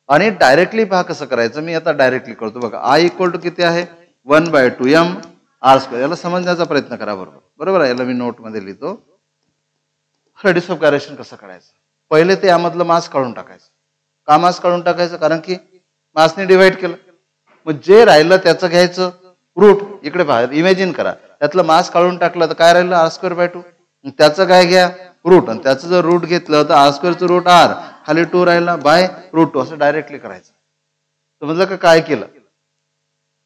आणि डायरेक्टली पहा कसं करायचं, मी आता डायरेक्टली करतो बघा. आय इक्वल टू किती आहे 1/2 एम आर स्क्वेअर. याला समजण्याचा प्रयत्न करा, बरोबर, बरोबर आहे. याला मी नोटमध्ये लिहितो. रेडियस ऑफ गायरेशन कसं काढायचं, पहिले ते यामधलं मास काढून टाकायचं. का मास काढून टाकायचं, कारण की मासने डिवाइड केलं. मग जे राहिलं त्याचं घ्यायचं रूट. इकडे पहा, इमॅजिन करा, त्यातलं मास काढून टाकलं तर काय राहिलं आर स्क्वेअर बाय 2. त्याचं काय घ्या रूट, आणि त्याचं जर रूट घेतलं तर आर स्क्वेअरचं रूट आर, खाली 2 राहिला बाय रूट 2, असं डायरेक्टली करायचं. समजलं का काय केलं.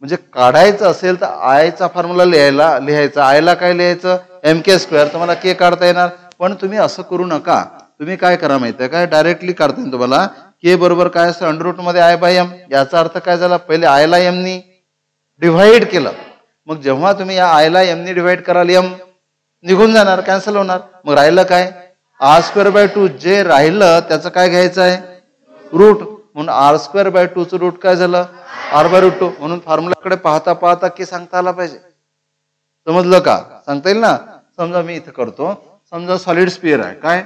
म्हणजे काढायचं असेल तर आयचा फॉर्म्युला लिहायचा, आयला काय लिहायचं एम के स्क्वेअर, तुम्हाला के काढता येणार. पण तुम्ही असं करू नका, तुम्ही काय करा माहिती आहे काय, डायरेक्टली काढता येईल तुम्हाला. के बरोबर काय असतं अंडर रूट मध्ये आय बाय एम. याचा अर्थ काय झाला, पहिले आयला एमनी डिव्हाइड केलं, मग जेव्हा तुम्ही या आयला एमनी डिव्हाइड कराल एम निघून जाणार, कॅन्सल होणार. मग राहिलं काय आर स्क्वेअर बाय 2. जे राहिलं त्याचं काय घ्यायचं आहे रूट, म्हणून आर स्क्वेअर बाय 2 चं रूट काय झालं आर बाय रूट 2. म्हणून फॉर्म्युलाकडे पाहता पाहता की सांगता आला पाहिजे. समजलं का, सांगता येईल ना. समजा मी इथे करतो, समजा सॉलिड स्पिअर आहे, काय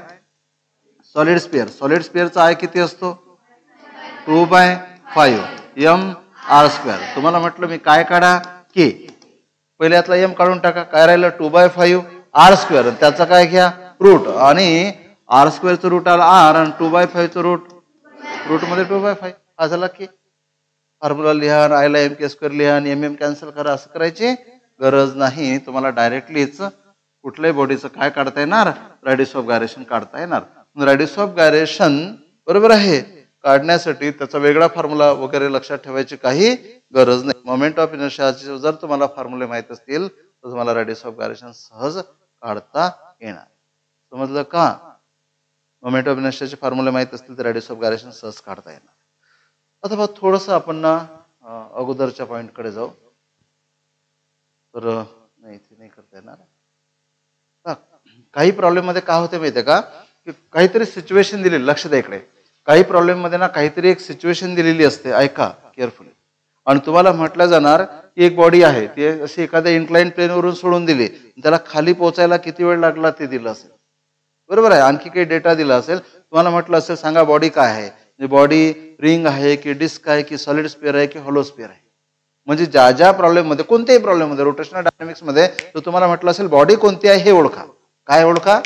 सॉलिड स्पिअर. सॉलिड स्पिअरचा आय किती असतो 2/5 एम आर स्क्वेअर. तुम्हाला म्हटलं मी काय काढा के, पहिले यातला एम काढून टाका, काय राहिलं 2/5 आर स्क्वेअर, त्याचा काय घ्या रूट, आणि आर स्क्वेअरचं रूट आला आर, आणि 2/5चं रूट मध्ये 2/5. हा झाला की फॉर्म्युला लिहा, आयला एम के स्क्वेअर लिहा आणि एम एम कॅन्सल करा. असं करायची गरज नाही. तुम्हाला डायरेक्टलीच कुठल्याही बॉडीचं काय काढता येणार रेडियस ऑफ गायरेशन काढता येणार. रेडियस ऑफ गायरेशन, बरोबर आहे, काढण्यासाठी त्याचा वेगळा फॉर्म्युला वगैरे लक्षात ठेवायची काही गरज नाही. मोमेंट ऑफ इनर्शियाचे जर तुम्हाला फॉर्म्युले माहित असतील तर तुम्हाला रेडियस ऑफ गायरेशन सहज काढता येणार. समजलं का. मोमेंट ऑफ इनर्शियाचे फॉर्म्युले माहित असतील तर रेडियस ऑफ गायरेशन सहज काढता येणार. आता बघ थोडंसं आपण ना अगोदरच्या पॉईंटकडे जाऊ. तर नाही इथे नाही करता येणार. काही प्रॉब्लेम मध्ये काय होते माहितीये का, की काहीतरी सिच्युएशन दिलेली, लक्ष द्या इकडे, काही प्रॉब्लेम मध्ये ना काहीतरी एक सिच्युएशन दिलेली असते, ऐका केअरफुली. आणि तुम्हाला म्हटलं जाणार की एक बॉडी आहे, ती अशी एखाद्या इन्क्लाइन प्लेनवरून सोडून दिली, त्याला खाली पोहोचायला किती वेळ लागला ते दिलं असेल, बरोबर आहे. आणखी काही डेटा दिला असेल, तुम्हाला म्हटलं असेल सांगा बॉडी काय आहे, बॉडी रिंग आहे की डिस्क आहे की सॉलिड स्पिअर आहे की हॉलो स्पिअर आहे. म्हणजे ज्या ज्या प्रॉब्लेम मध्ये, कोणत्याही प्रॉब्लेम मध्ये, रोटेशनल डायनामिक्स मध्ये तर तुम्हाला म्हटलं असेल बॉडी कोणती आहे हे ओळखा. काय ओळखा,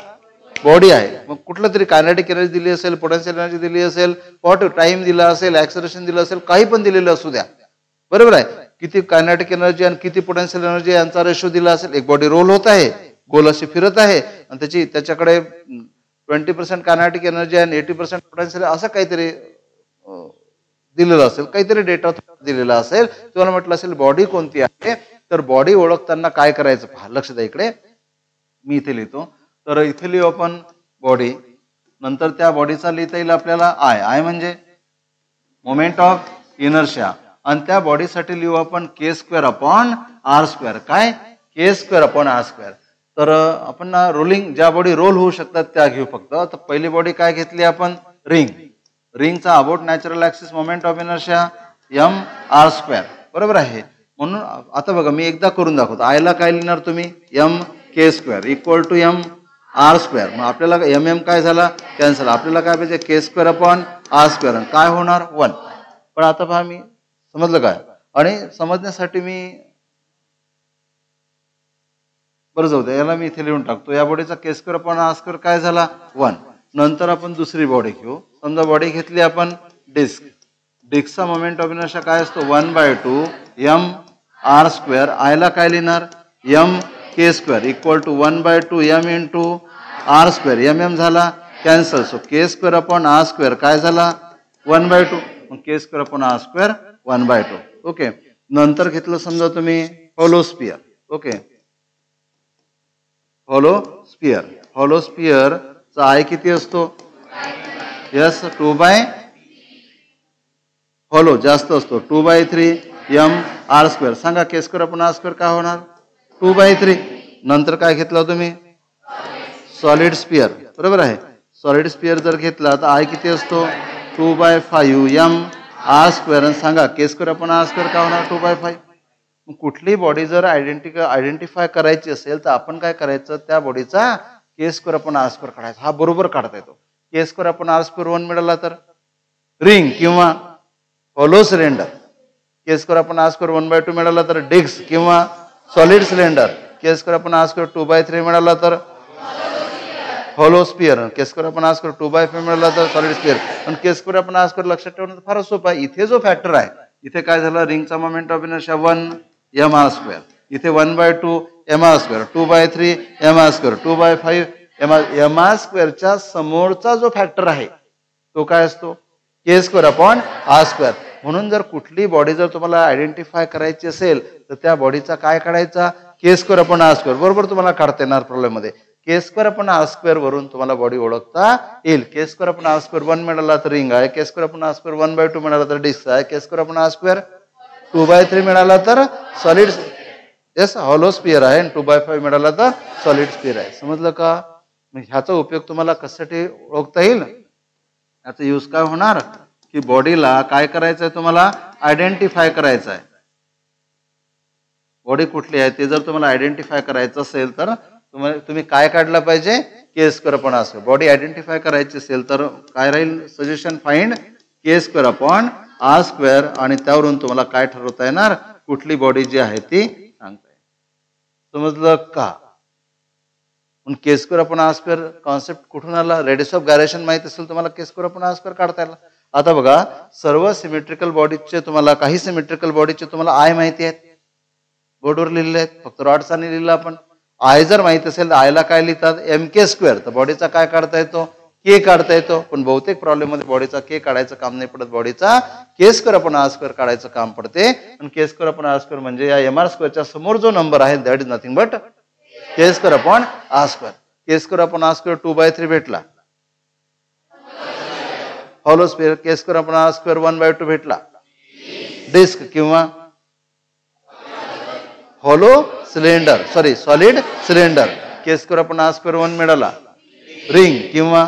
बॉडी आहे. मग कुठलं तरी कायनेटिक एनर्जी दिली असेल, पोटेन्शियल एनर्जी दिली असेल, व्हॉट टाइम दिला असेल, ऍक्सलरेशन दिलं असेल, काही पण दिलेलं असू द्या, बरोबर आहे. किती कायनेटिक एनर्जी आणि किती पोटेन्शियल एनर्जी यांचा रेशो दिला असेल. एक बॉडी रोल होत आहे, गोल अशी फिरत आहे, आणि त्याच्याकडे 20% कायनेटिक एनर्जी आणि 80% पोटेन्शियल, असं काहीतरी दिलेलं असेल, काहीतरी डेटा दिलेला असेल. तुम्हाला म्हटलं असेल बॉडी कोणती आहे, तर बॉडी ओळखताना काय करायचं पहा, लक्ष द्या इकडे. मी इथे लिहितो, तर इथे लिहू आपण बॉडी, नंतर त्या बॉडीचा लिहिता येईल आपल्याला आय. आय म्हणजे मोमेंट ऑफ इनर्शिया, आणि त्या बॉडीसाठी लिहू आपण के स्क्वेअर अपॉन आर स्क्वेअर. काय के स्क्वेअर अपॉन आर स्क्वेअर. तर आपण ना रोलिंग, ज्या बॉडी रोल होऊ शकतात त्या घेऊ फक्त. तर पहिली बॉडी काय घेतली आपण, रिंग. रिंगचा about natural axis moment of inertia M R square, बरोबर आहे. म्हणून आता बघा मी एकदा करून दाखवतो. आयला काय लिहिणार तुम्ही M K square equal to M R square. मग आपल्याला एम एम काय झाला कॅन्सल, आपल्याला काय पाहिजे के स्क्वेअर अपॉन आर स्क्वेअर, काय होणार 1. पण आता पहा मी समजलं काय, आणि समजण्यासाठी मी बरं जाऊ द्या, याला मी इथे लिहून टाकतो. या बॉडीचा के स्क्वेअर अपॉन आर स्क्वेअर काय झाला 1. नंतर आपण दुसरी बॉडी घेऊ. समजा बॉडी घेतली आपण डिस्क. डिस्कचा मोमेंट ऑफ इनर्शिया काय असतो 1/2 एम आर स्क्वेअर. आयला काय लिहिणार M K square equal to 1/2 M into R square. M M झाला cancel, so K square upon R square काय झाला 1/2. मग K square upon R square 1/2. Okay. नंतर घेतलं समजा तुम्ही हॉलो स्पिअर, ओके. हॉलो स्पिअरचा आय किती असतो? यस, 2/, हॉलो जास्त असतो 2/3 mr². सांगा k² आपण r² काय होणार? 2/3. नंतर काय घेतला तुम्ही? Solid sphere. बरोबर आहे. सॉलिड स्पिअर जर घेतला तर आय किती असतो? 2/5 mr². आणि सांगा k² आपण r² काय होणार? 2/5. कुठली बॉडी जर आयडेंटिफाय करायची असेल तर आपण काय करायचं? त्या बॉडीचा k² आपण r² काढायचा. हा बरोबर काढता येतो. k² आपण r² 1 मिळाला तर रिंग किंवा हॉलो सिलेंडर. k² आपण r² 1/2 मिळाला तर डिस्क किंवा सॉलिड सिलेंडर. k² आपण r² 2/3 मिळाला तर हॉलो स्पिअर. k² आपण r² 2/5 मिळाला तर सॉलिड स्पिअर. आणि k² आपण r² लक्षात ठेवणं फारच सोपं आहे. इथे जो फॅक्टर आहे, इथे काय झालं? रिंगचा मोमेंट ऑफ इनर्शिया 1 mr². इथे 1/2 mr², 2/3 mr², 2/5 mr²च्या समोरचा जो फॅक्टर आहे तो काय असतो? k² upon r². म्हणून जर कुठली बॉडी जर तुम्हाला आयडेंटिफाय करायची असेल तर त्या बॉडीचा काय काढायचा? k² upon r². बरोबर तुम्हाला काढता येणार प्रॉब्लेम मध्ये. k² अपॉन r² वरून तुम्हाला बॉडी ओळखता येईल. k² अपॉन r² 1 मिळाला तर रिंग आहे. k² अपॉन r² 1/2 मिळाला तर डिस्क आहे. k² अपॉन r² 2/3 मिळाला तर सॉलिड, यस, हॉलो स्पिअर आहे. आणि 2/5 मिळाला तर सॉलिड स्पिअर आहे. समजलं का? मग ह्याचा उपयोग तुम्हाला कशासाठी ओळखता येईल? याचा यूज काय होणार की बॉडीला काय करायचं आहे? तुम्हाला आयडेंटिफाय करायचं आहे. बॉडी कुठली आहे ते जर तुम्हाला आयडेंटिफाय करायचं असेल तर तुम्ही काय काढलं पाहिजे? k² upon r². Body identify करायची असेल तर काय राहील suggestion? Find k² upon r². आणि त्यावरून तुम्हाला काय ठरवता येणार? कुठली बॉडी जी आहे ती सांगता येईल. समजलं का? k² अपॉन r² कॉन्सेप्ट कुठून आला? रेडियस ऑफ गायरेशन माहिती असेल तुम्हाला k² अपॉन r² काढता येईल. आता बघा, सर्व सिमेट्रिकल बॉडीचे तुम्हाला, काही सिमेट्रिकल बॉडीचे तुम्हाला आय माहिती आहेत, बोर्डवर लिहिलेले आहेत. फक्त रॉड्स आणि लिहिलं आपण. आय जर माहिती असेल तर आयला काय लिहितात? mk². तर बॉडीचा काय काढता येतो? के काढता येतो. पण बहुतेक प्रॉब्लेम मध्ये बॉडीचा के काढायचं काम नाही पडत, बॉडीचा k² अपॉन r² काढायचं काम पडते. आणि k² अपॉन r² म्हणजे या mr² समोर जो नंबर आहे that is nothing but k² upon r². k² upon r² 2/3 भेटला. Hollow sphere k² upon r² 1/2 भेटला. डिस्क किंवा hollow cylinder, sorry solid cylinder k² upon r² 1 मिळाला. रिंग किंवा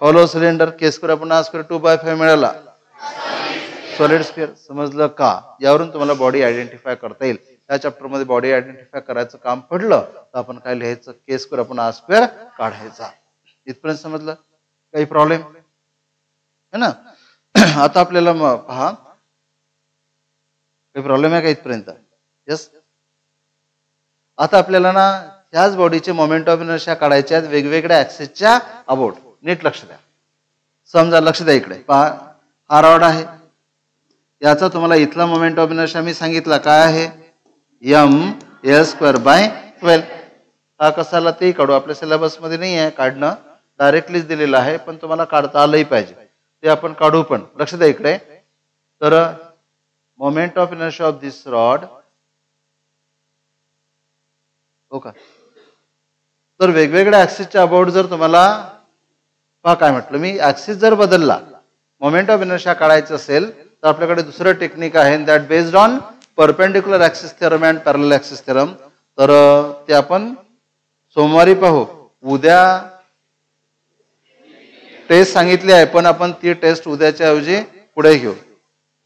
hollow cylinder k² upon r² 2/5 मिळाला. Solid sphere. समजलं का? यावरून तुम्हाला बॉडी आयडेंटिफाय करता येईल. या चॅप्टर मध्ये बॉडी आयडेंटिफाय करायचं काम पडलं तर आपण काय लिहायचं? k² अपॉन r² काढायचा. इथपर्यंत समजलं? काही प्रॉब्लेम है ना? आता आपल्याला पहा, काही प्रॉब्लेम आहे का इथपर्यंत? यस. आता आपल्याला ना ह्याच बॉडीचे मोमेंट ऑफ इनर्शिया काढायचे आहेत वेगवेगळ्या ऍक्सिसच्या अबाउट. नीट लक्ष द्या. समजा, लक्ष द्या इकडे पहा, हा रॉड आहे. याचा तुम्हाला इथला मोमेंट ऑफ इनर्शिया मी सांगितला काय आहे? ml²/12. हा कसाला ते काढू, आपल्या सिलेबस मध्ये नाही आहे काढणं, डायरेक्टलीच दिलेलं आहे, पण तुम्हाला काढता आलंही पाहिजे. ते आपण काढू. पण लक्ष द्या इकडे. तर moment of inertia of this rod, हो का? तर वेगवेगळ्या ऍक्सिसच्या अबाउट जर तुम्हाला पहा काय म्हटलं मी, ऍक्सिस जर बदलला, मोमेंट ऑफ इनर्शिया काढायचं असेल तर आपल्याकडे दुसरं टेक्निक आहे that based on perpendicular axis theorem and parallel axis theorem. तर ते आपण सोमवारी पाहू. उद्या टेस्ट सांगितली आहे, पण आपण ती टेस्ट उद्याच्या ऐवजी पुढे घेऊ.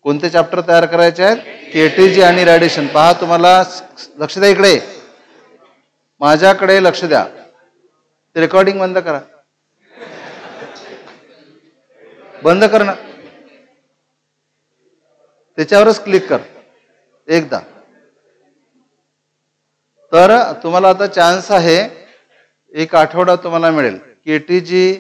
कोणते चॅप्टर तयार करायचे आहेत? केटीजी आणि रेडिएशन. पहा, तुम्हाला लक्ष द्या इकडे, माझ्याकडे लक्ष द्या. ते रेकॉर्डिंग बंद करा, बंद कर ना, त्याच्यावरच क्लिक कर एकदा. तर तुम्हाला आता चान्स आहे, एक आठवडा तुम्हाला मिळेल. केटीजी